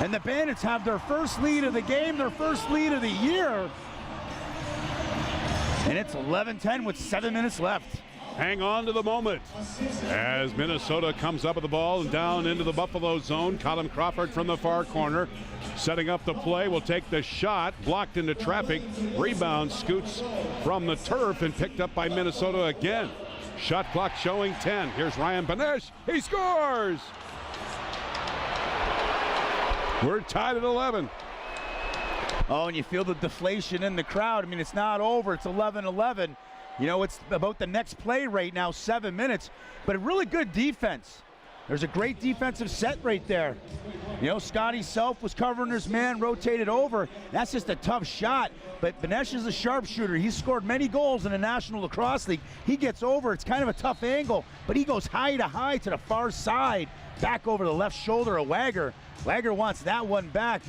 And the Bandits have their first lead of the game, their first lead of the year. And it's 11-10 with 7 minutes left. Hang on to the moment as Minnesota comes up with the ball and down into the Buffalo zone. Colin Crawford from the far corner setting up the play, will take the shot, blocked into traffic. Rebound scoots from the turf and picked up by Minnesota again. Shot clock showing 10. Here's Ryan Banesh. He scores! We're tied at 11. Oh, and you feel the deflation in the crowd. I mean, it's not over. It's 11-11. You know, it's about the next play right now, 7 minutes. But a really good defense. There's a great defensive set right there. You know, Scotty Self was covering his man, rotated over. That's just a tough shot. But Banesh is a sharpshooter. He's scored many goals in the National Lacrosse League. He gets over. It's kind of a tough angle, but he goes high to the far side, back over the left shoulder of Wagger. Wagger wants that one back,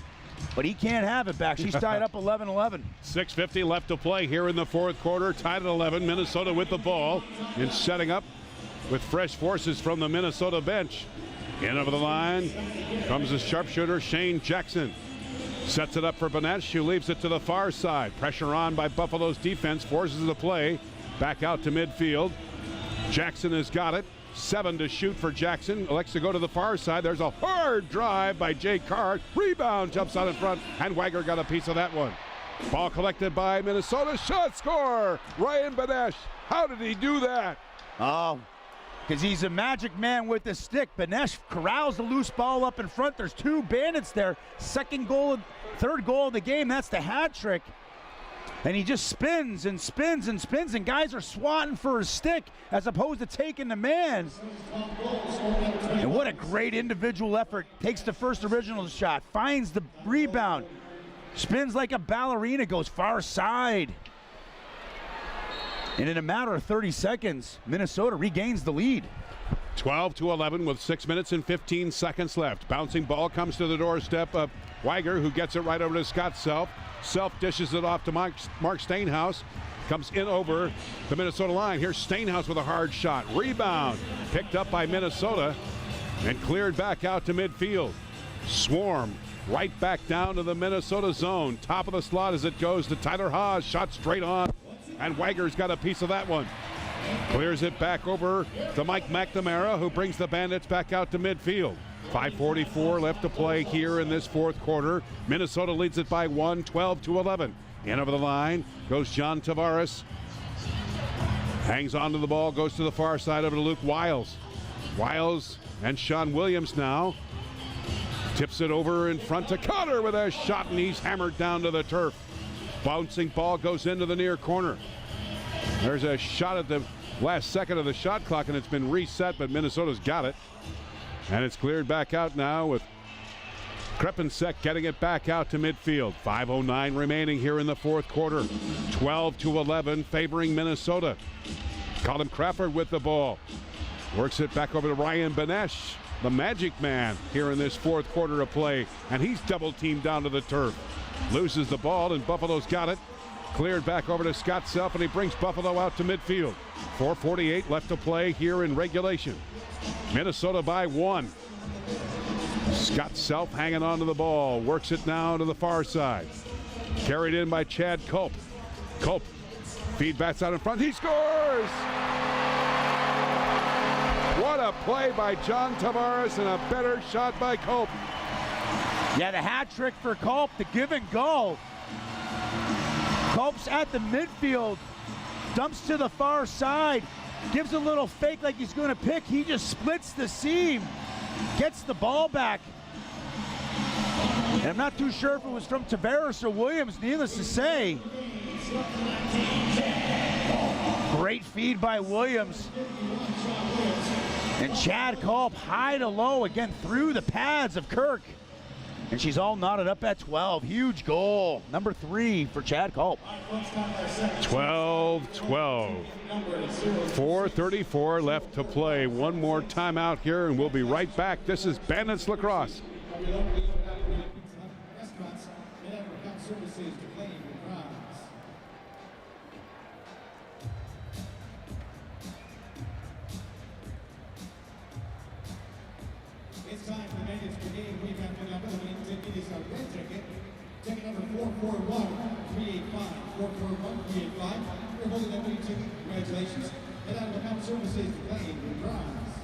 but he can't have it back. She's tied up 11-11. 6:50 left to play here in the fourth quarter. Tied at 11. Minnesota with the ball and setting up with fresh forces from the Minnesota bench. In over the line comes the sharpshooter Shane Jackson. Sets it up for Banesh, who leaves it to the far side. Pressure on by Buffalo's defense, forces the play back out to midfield. Jackson has got it. 7 to shoot for Jackson. Elects to go to the far side. There's a hard drive by Jay Card. Rebound, jumps out in front, and Wagger got a piece of that one. Ball collected by Minnesota. Shot score! Ryan Banesh. How did he do that? Oh, because he's a magic man with the stick. Banesh corrals the loose ball up in front. There's 2 Bandits there. Third goal of the game. That's the hat trick. And he just spins and spins and spins, and guys are swatting for his stick as opposed to taking the man. And what a great individual effort. Takes the first original shot, finds the rebound, spins like a ballerina, goes far side. And in a matter of 30 seconds, Minnesota regains the lead. 12-11 with 6 minutes and 15 seconds left. Bouncing ball comes to the doorstep of Weiger, who gets it right over to Scott Self. Self dishes it off to Mark Stainhouse. Comes in over the Minnesota line. Here's Stainhouse with a hard shot. Rebound picked up by Minnesota and cleared back out to midfield. Swarm right back down to the Minnesota zone. Top of the slot as it goes to Tyler Haas. Shot straight on. And Weiger's got a piece of that one. Clears it back over to Mike McNamara, who brings the Bandits back out to midfield. 5:44 left to play here in this fourth quarter. Minnesota leads it by 1, 12-11. In over the line goes John Tavares. Hangs onto the ball, goes to the far side over to Luke Wiles. Wiles and Sean Williams now. Tips it over in front to Cotter with a shot, and he's hammered down to the turf. Bouncing ball goes into the near corner. There's a shot at the last second of the shot clock, and it's been reset, but Minnesota's got it. And it's cleared back out now with Krepensek getting it back out to midfield. 5:09 remaining here in the fourth quarter. 12-11 favoring Minnesota. Colin Crawford with the ball. Works it back over to Ryan Benesh, the magic man here in this fourth quarter of play. And he's double teamed down to the turf. Loses the ball, and Buffalo's got it. Cleared back over to Scott Self, and he brings Buffalo out to midfield. 4:48 left to play here in regulation. Minnesota by 1. Scott Self hanging on to the ball. Works it now to the far side. Carried in by Chad Culp. Culp feed bats out in front. He scores! What a play by John Tavares, and a better shot by Culp. Yeah, the hat trick for Culp, the give and go. Culp's at the midfield, dumps to the far side, gives a little fake like he's going to pick. He just splits the seam, gets the ball back. And I'm not too sure if it was from Tavares or Williams, needless to say. Great feed by Williams. And Chad Culp high to low again through the pads of Kirk. And she's all knotted up at 12. Huge goal. Number 3 for Chad Culp. 12-12. 4:34 left to play. One more timeout here, and we'll be right back. This is Bandits Lacrosse. It's time for the Bandits Brigade. We've got the number. The main ticket is a red ticket. Ticket number 441-385. 441-385. You're holding that winning ticket. Congratulations. And out of account services to play with prize.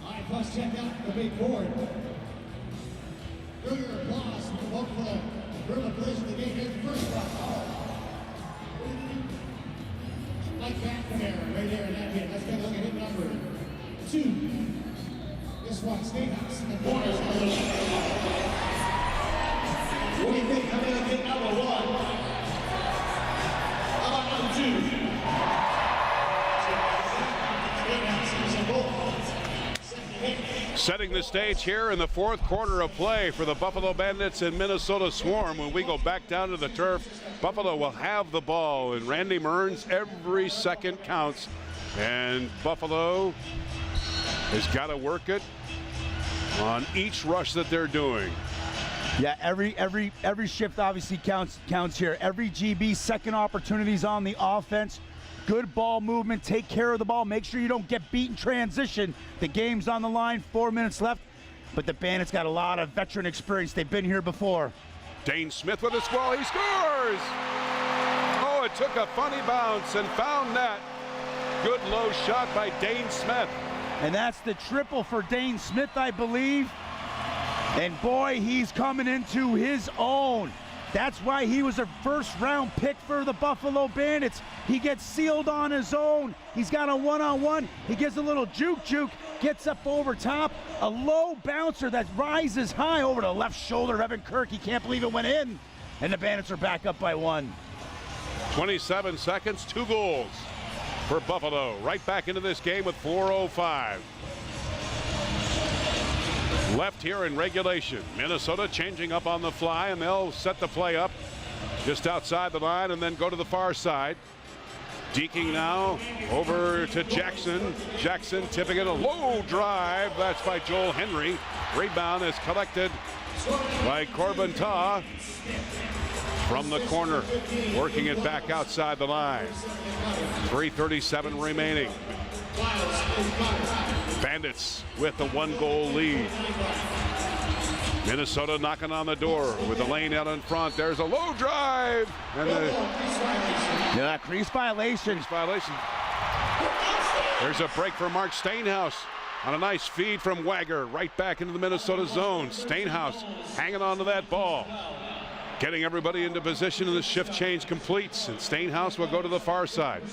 All right, let's check out the big board. Through your applause for Buffalo. For the place of the game. Here's the first one. Mike McNamara right there in that hit. Let's take a look at hit number 2. This one, Statehouse in the corner. What do you think? How many hit number 1? How about number 2? Statehouse is a goal. Setting the stage here in the fourth quarter of play for the Buffalo Bandits and Minnesota Swarm. When we go back down to the turf, Buffalo will have the ball, and Randy Mearns, every second counts, and Buffalo has got to work it on each rush that they're doing. Yeah, every shift obviously counts here. Every GB second opportunities on the offense. Good ball movement, take care of the ball, make sure you don't get beat in transition. The game's on the line, 4 minutes left, but the Bandits got a lot of veteran experience. They've been here before. Dane Smith with a squall, he scores! Oh, it took a funny bounce and found net. Good low shot by Dane Smith. And that's the triple for Dane Smith, I believe. And boy, he's coming into his own. That's why he was a first-round pick for the Buffalo Bandits. He gets sealed on his own. He's got a one-on-one. He gives a little juke, gets up over top, a low bouncer that rises high over the left shoulder of Evan Kirk. He can't believe it went in, and the Bandits are back up by 1. 27 seconds, 2 goals for Buffalo. Right back into this game with 4:05 left here in regulation. Minnesota changing up on the fly, and they'll set the play up just outside the line and then go to the far side. Deking now over to Jackson. Jackson tipping it, a low drive. That's by Joel Henry. Rebound is collected by Corbin Taw from the corner, working it back outside the line. 3:37 remaining. Bandits with the 1-goal lead. Minnesota knocking on the door with the lane out in front. There's a low drive, and Yeah, crease violation. There's a break for Mark Stainhouse on a nice feed from Wagger right back into the Minnesota zone. Stainhouse hanging on to that ball, getting everybody into position, and the shift change completes, and Stainhouse will go to the far side.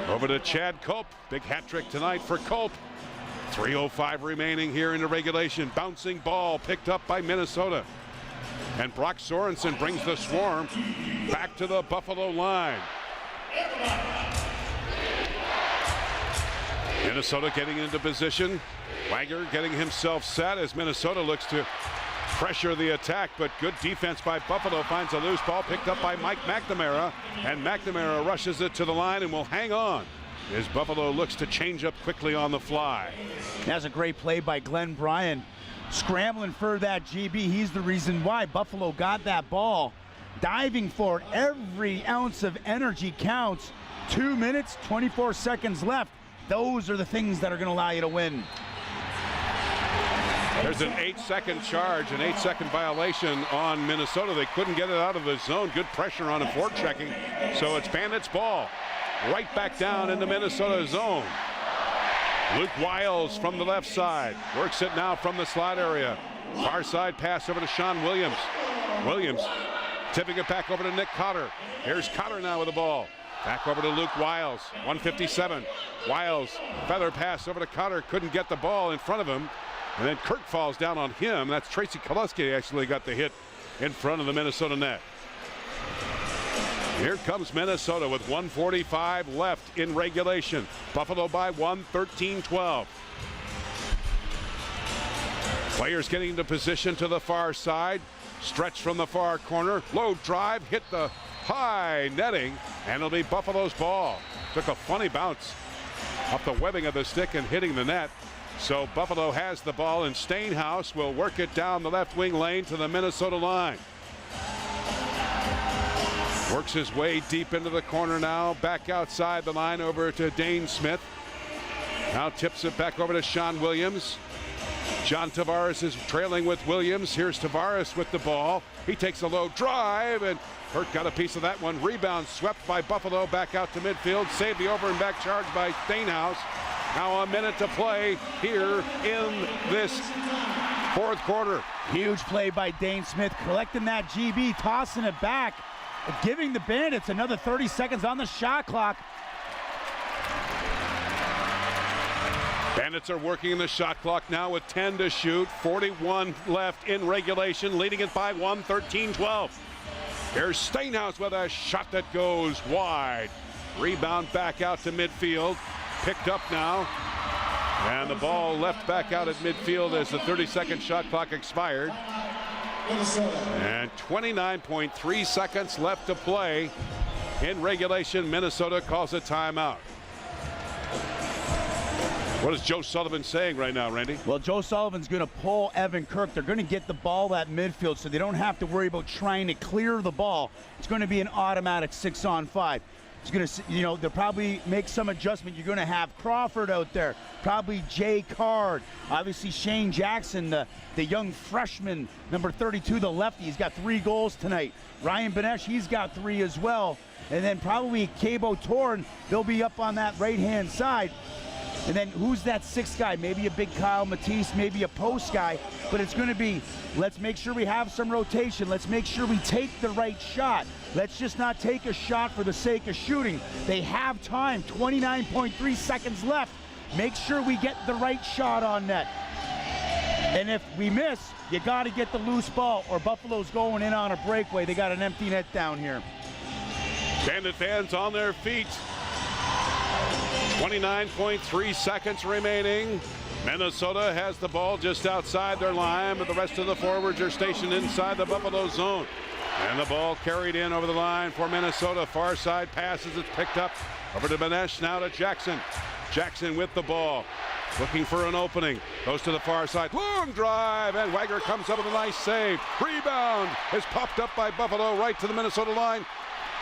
Over to Chad Culp. Big hat trick tonight for Culp. 3:05 remaining here in the regulation. Bouncing ball picked up by Minnesota. And Brock Sorensen brings the Swarm back to the Buffalo line. Minnesota getting into position. Wagger getting himself set as Minnesota looks to pressure the attack, but good defense by Buffalo. Finds a loose ball picked up by Mike McNamara, and McNamara rushes it to the line and will hang on as Buffalo looks to change up quickly on the fly. That's a great play by Glenn Bryan. Scrambling for that GB. He's the reason why Buffalo got that ball. Diving for it. Every ounce of energy counts. 2 minutes, 24 seconds left. Those are the things that are going to allow you to win. There's an 8-second charge, an 8-second violation on Minnesota. They couldn't get it out of the zone. Good pressure on him, forechecking. So it's Bandits ball. Right back down in the Minnesota zone. Luke Wiles from the left side. Works it now from the slot area. Far side pass over to Sean Williams. Williams tipping it back over to Nick Cotter. Here's Cotter now with the ball. Back over to Luke Wiles. 1:57. Wiles, feather pass over to Cotter. Couldn't get the ball in front of him. And then Kirk falls down on him. That's Tracy Koleski actually got the hit in front of the Minnesota net. Here comes Minnesota with 1:45 left in regulation. Buffalo by 1, 13-12. Players getting into position to the far side. Stretch from the far corner. Low drive, hit the high netting, and it'll be Buffalo's ball. Took a funny bounce off the webbing of the stick and hitting the net. So Buffalo has the ball, and Stainhouse will work it down the left wing lane to the Minnesota line. Works his way deep into the corner now, back outside the line over to Dane Smith. Now tips it back over to Sean Williams. John Tavares is trailing with Williams. Here's Tavares with the ball. He takes a low drive, and Hurt got a piece of that one. Rebound swept by Buffalo back out to midfield. Saved the over and back charge by Stainhouse. Now a minute to play here in this fourth quarter. Huge play by Dane Smith, collecting that GB, tossing it back, giving the Bandits another 30 seconds on the shot clock. Bandits are working the shot clock now with 10 to shoot. 41 left in regulation, leading it by 1, 13-12. Here's Stainhouse with a shot that goes wide. Rebound back out to midfield. Picked up now. And the ball left back out at midfield as the 30-second shot clock expired. And 29.3 seconds left to play in regulation. Minnesota calls a timeout. What is Joe Sullivan saying right now, Randy? Well, Joe Sullivan's going to pull Evan Kirk. They're going to get the ball at midfield, so they don't have to worry about trying to clear the ball. It's going to be an automatic 6-on-5. It's going to, they'll probably make some adjustment. You're going to have Crawford out there, probably Jay Card, obviously Shane Jackson, the young freshman, number 32, the lefty. He's got 3 goals tonight. Ryan Benesh, he's got 3 as well. And then probably Cabo Torn, they'll be up on that right-hand side. And then who's that 6th guy? Maybe a big Kyle Matisse, maybe a post guy. But it's going to be, let's make sure we have some rotation. Let's make sure we take the right shot. Let's just not take a shot for the sake of shooting. They have time, 29.3 seconds left. make sure we get the right shot on net. And if we miss, you got to get the loose ball, or Buffalo's going in on a breakaway. They got an empty net down here. Bandit fans on their feet. 29.3 seconds remaining. Minnesota has the ball just outside their line, but the rest of the forwards are stationed inside the Buffalo zone. And the ball carried in over the line for Minnesota. Far side passes, it's picked up over to Benesh, now to Jackson. Jackson with the ball, looking for an opening. Goes to the far side, long drive, and Wagner comes up with a nice save. Rebound is popped up by Buffalo right to the Minnesota line.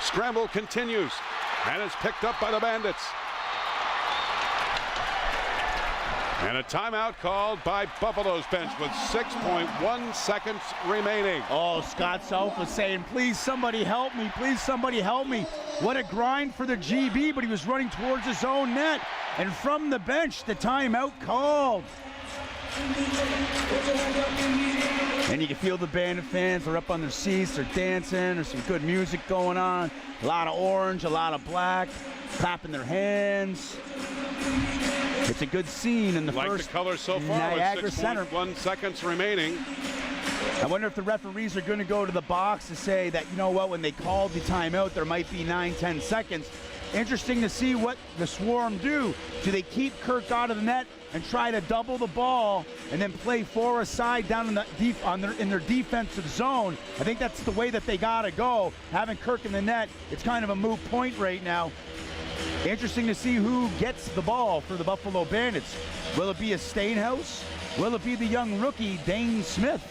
Scramble continues, and it's picked up by the Bandits. And a timeout called by Buffalo's bench with 6.1 seconds remaining. Oh, Scott South was saying, please somebody help me, please somebody help me. What a grind for the GB, but he was running towards his own net. And from the bench, the timeout called. And you can feel the Bandit fans are up on their seats, they're dancing, there's some good music going on. A lot of orange, a lot of black, clapping their hands. It's a good scene in the like first the color so far Niagara with Center. 6.1 seconds remaining. I wonder if the referees are going to go to the box to say that, you know what, when they called the timeout, there might be 9-10 seconds. Interesting to see what the Swarm do. Do they keep Kirk out of the net and try to double the ball and then play four aside down in the in their defensive zone? I think that's the way that they got to go. Having Kirk in the net, it's kind of a moot point right now. Interesting to see who gets the ball for the Buffalo Bandits. Will it be a Stainhouse? Will it be the young rookie, Dane Smith?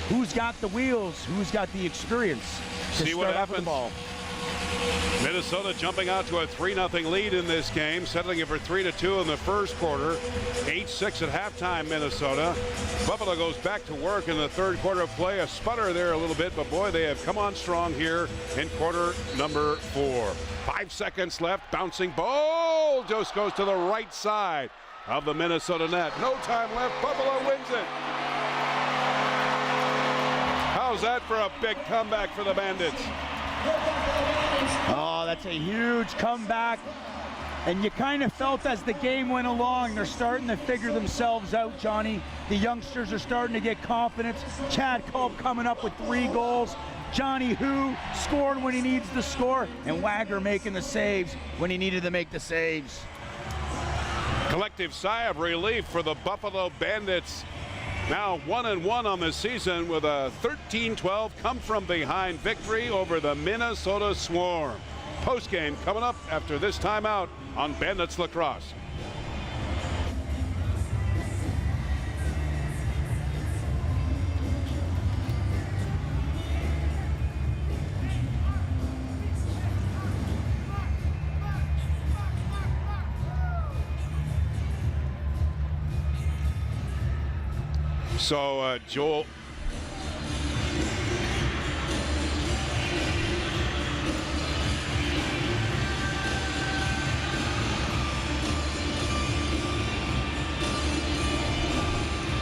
Who's got the wheels? Who's got the experience to See what start off with happens. the ball? Minnesota jumping out to a 3-0 lead in this game, settling it for 3-2 in the first quarter. 8-6 at halftime, Minnesota. Buffalo goes back to work in the third quarter of play. A sputter there a little bit, but boy, they have come on strong here in quarter number 4. 5 seconds left, bouncing ball just goes to the right side of the Minnesota net. No time left, Buffalo wins it. How's that for a big comeback for the Bandits? Oh, that's a huge comeback. And you kind of felt as the game went along, they're starting to figure themselves out, Johnny. The youngsters are starting to get confidence. Chad Culp coming up with 3 goals. Johnny Hu scoring when he needs to score. And Wagner making the saves when he needed to make the saves. Collective sigh of relief for the Buffalo Bandits. Now 1-1 on the season with a 13-12 come from behind victory over the Minnesota Swarm. Postgame coming up after this timeout on Bandits Lacrosse. So, Joel,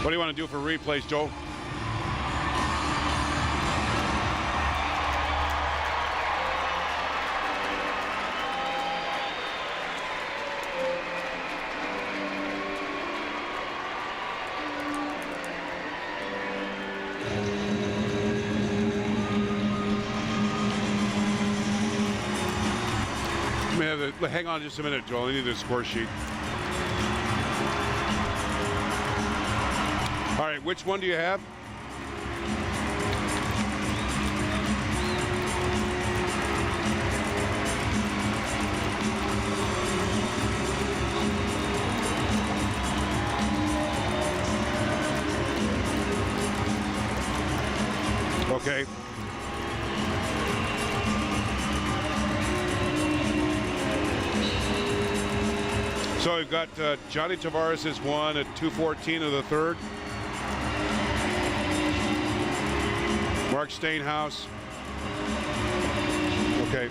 what do you want to do for replays, Joel? Hang on just a minute, Joel. I need the score sheet. All right, which one do you have? Okay. So we've got Johnny Tavares is 1 at 2:14 of the third. Mark Stainhouse. Okay.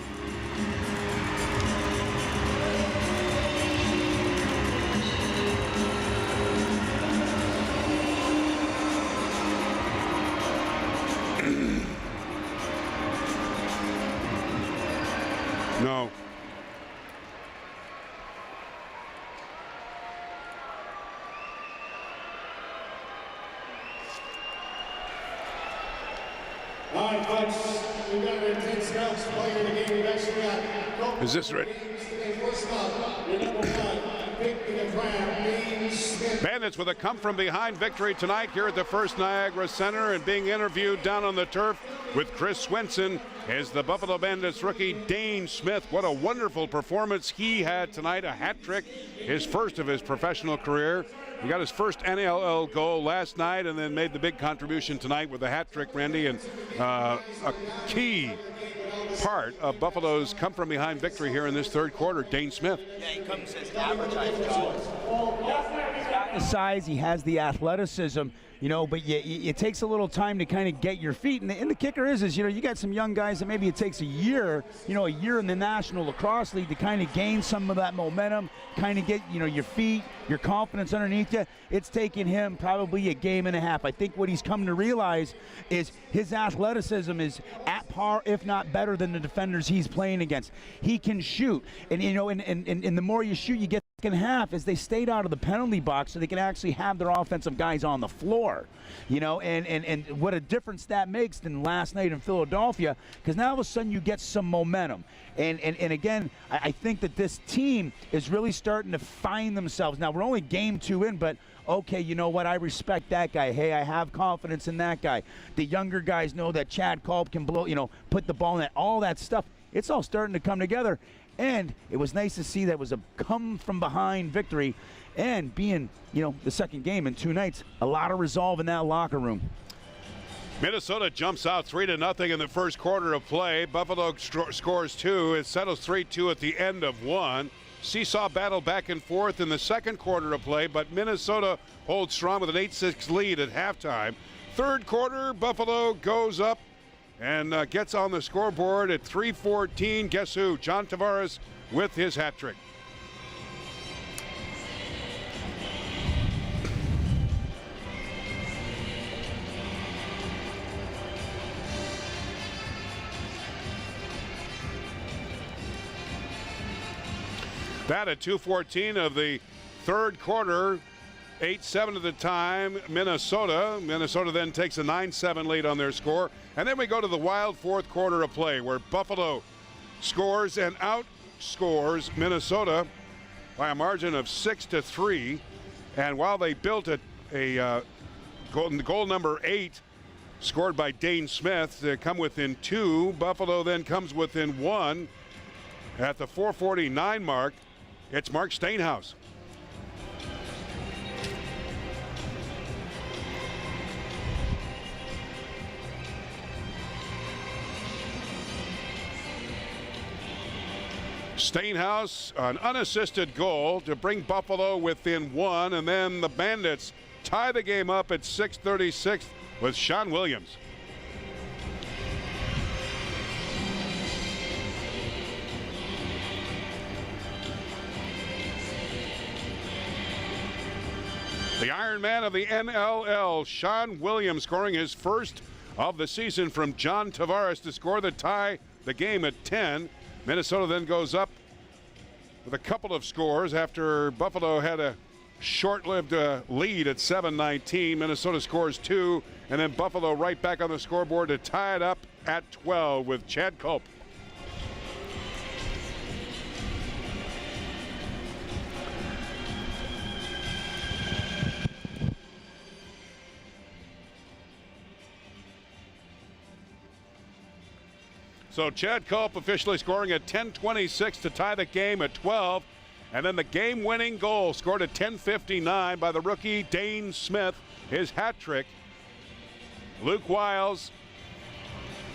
No. All right, folks, we've got our 10 scouts playing in the game. We've actually got... Is this right? And first up, your number 1 pick in the draft, Dane Smith. Bandits with a come-from-behind victory tonight here at the First Niagara Center, and being interviewed down on the turf with Chris Swenson is the Buffalo Bandits rookie Dane Smith. What a wonderful performance he had tonight, a hat trick, his first of his professional career. He got his first NLL goal last night and then made the big contribution tonight with a hat trick, Randy, and a key part of Buffalo's come-from-behind victory here in this third quarter. Dane Smith. Yeah, he comes as advertised. He's got The size, he has the athleticism, you know, but it takes a little time to kind of get your feet. And the kicker is, you know, you got some young guys that maybe it takes a year in the National Lacrosse League to kind of gain some of that momentum, kind of get, you know, your feet, your confidence underneath you. It's taken him probably a game and a half. I think what he's come to realize is his athleticism is at par, if not better than the defenders he's playing against. He can shoot, and you know, and the more you shoot, you get second half as they stayed out of the penalty box so they can actually have their offensive guys on the floor, you know, and what a difference that makes than last night in Philadelphia, because now all of a sudden you get some momentum. And again, I think that this team is really starting to find themselves. Now, we're only game 2 in, but okay, you know what? I respect that guy. Hey, I have confidence in that guy. The younger guys know that Chad Culp can blow, you know, put the ball in that, all that stuff. It's all starting to come together. And it was nice to see that it was a come-from-behind victory, and being, you know, the second game in 2 nights, a lot of resolve in that locker room. Minnesota jumps out 3-0 in the first quarter of play. Buffalo scores 2. It settles 3-2 at the end of 1. Seesaw battle back and forth in the second quarter of play, but Minnesota holds strong with an 8-6 lead at halftime. Third quarter, Buffalo goes up and gets on the scoreboard at 3:14. Guess who? John Tavares with his hat trick. That at 2:14 of the third quarter. 8-7 at the time, Minnesota. Minnesota then takes a 9-7 lead on their score. And then we go to the wild fourth quarter of play where Buffalo scores and outscores Minnesota by a margin of 6-3. And while they built a goal number 8 scored by Dane Smith to come within 2, Buffalo then comes within 1. At the 4:49 mark, it's Mark Steenhuis. Steenhuis, an unassisted goal to bring Buffalo within 1, and then the Bandits tie the game up at 6:36 with Sean Williams. The Iron Man of the NLL, Sean Williams, scoring his first of the season from John Tavares to score the tie the game at 10. Minnesota then goes up with a couple of scores after Buffalo had a short-lived lead at 7:19. Minnesota scores 2, and then Buffalo right back on the scoreboard to tie it up at 12 with Chad Culp. So Chad Culp officially scoring at 10:26 to tie the game at 12. And then the game-winning goal scored at 10:59 by the rookie Dane Smith, his hat trick. Luke Wiles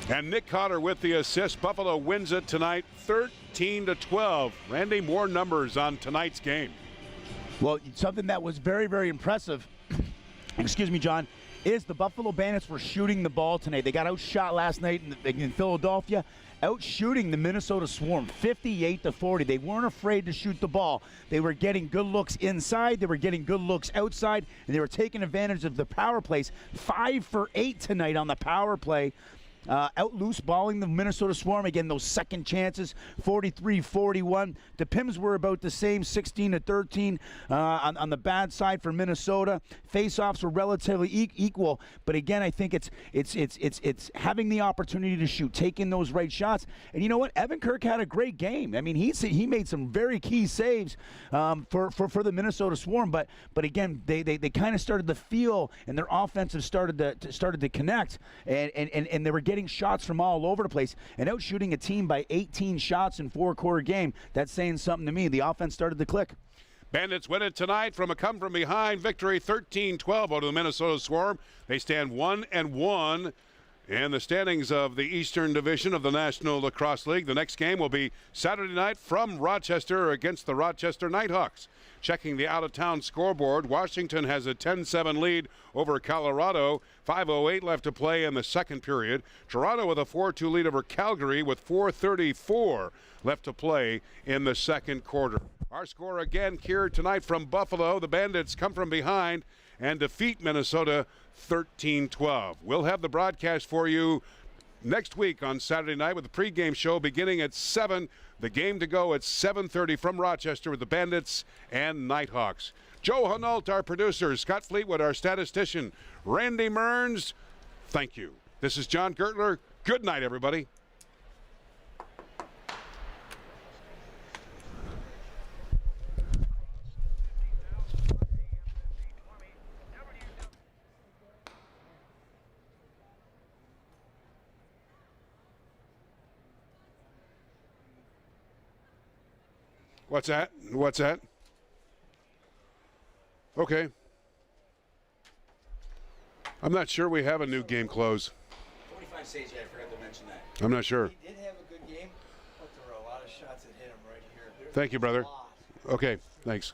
and Nick Cotter with the assist. Buffalo wins it tonight 13-12. Randy, more numbers on tonight's game. Well, something that was very, very impressive, excuse me, John, is the Buffalo Bandits were shooting the ball tonight. They got outshot last night in Philadelphia, outshooting the Minnesota Swarm 58-40. They weren't afraid to shoot the ball. They were getting good looks inside, they were getting good looks outside, and they were taking advantage of the power plays. 5 for 8 tonight on the power play. out loose balling the Minnesota Swarm. Again, those second chances, 43-41. The Pims were about the same, 16-13 on the bad side for Minnesota. Face-offs were relatively equal, but again, I think it's having the opportunity to shoot, taking those right shots. And you know what? Evan Kirk had a great game. I mean, he made some very key saves for the Minnesota Swarm, but again, they kind of started to feel, and their offensive started to connect, and they were getting shots from all over the place and out shooting a team by 18 shots in 4-quarter game. That's saying something to me. The offense started to click. Bandits win it tonight from a come-from-behind victory, 13-12 over the Minnesota Swarm. They stand 1-1 in the standings of the Eastern Division of the National Lacrosse League. The next game will be Saturday night from Rochester against the Rochester Nighthawks. Checking the out-of-town scoreboard, Washington has a 10-7 lead over Colorado. 5:08 left to play in the second period. Toronto with a 4-2 lead over Calgary with 4:34 left to play in the second quarter. Our score again here tonight from Buffalo. The Bandits come from behind and defeat Minnesota 13-12. We'll have the broadcast for you next week on Saturday night with the pregame show beginning at 7. The game to go at 7:30 from Rochester with the Bandits and Nighthawks. Joe Hunault, our producer, Scott Fleetwood, our statistician, Randy Mearns, thank you. This is John Gertler. Good night, everybody. What's that? What's that? Okay. I'm not sure we have a new game close. 25 saves, I forgot to mention that. I'm not sure. He did have a good game, but there were a lot of shots that hit him right here. Thank you, brother. Okay, thanks.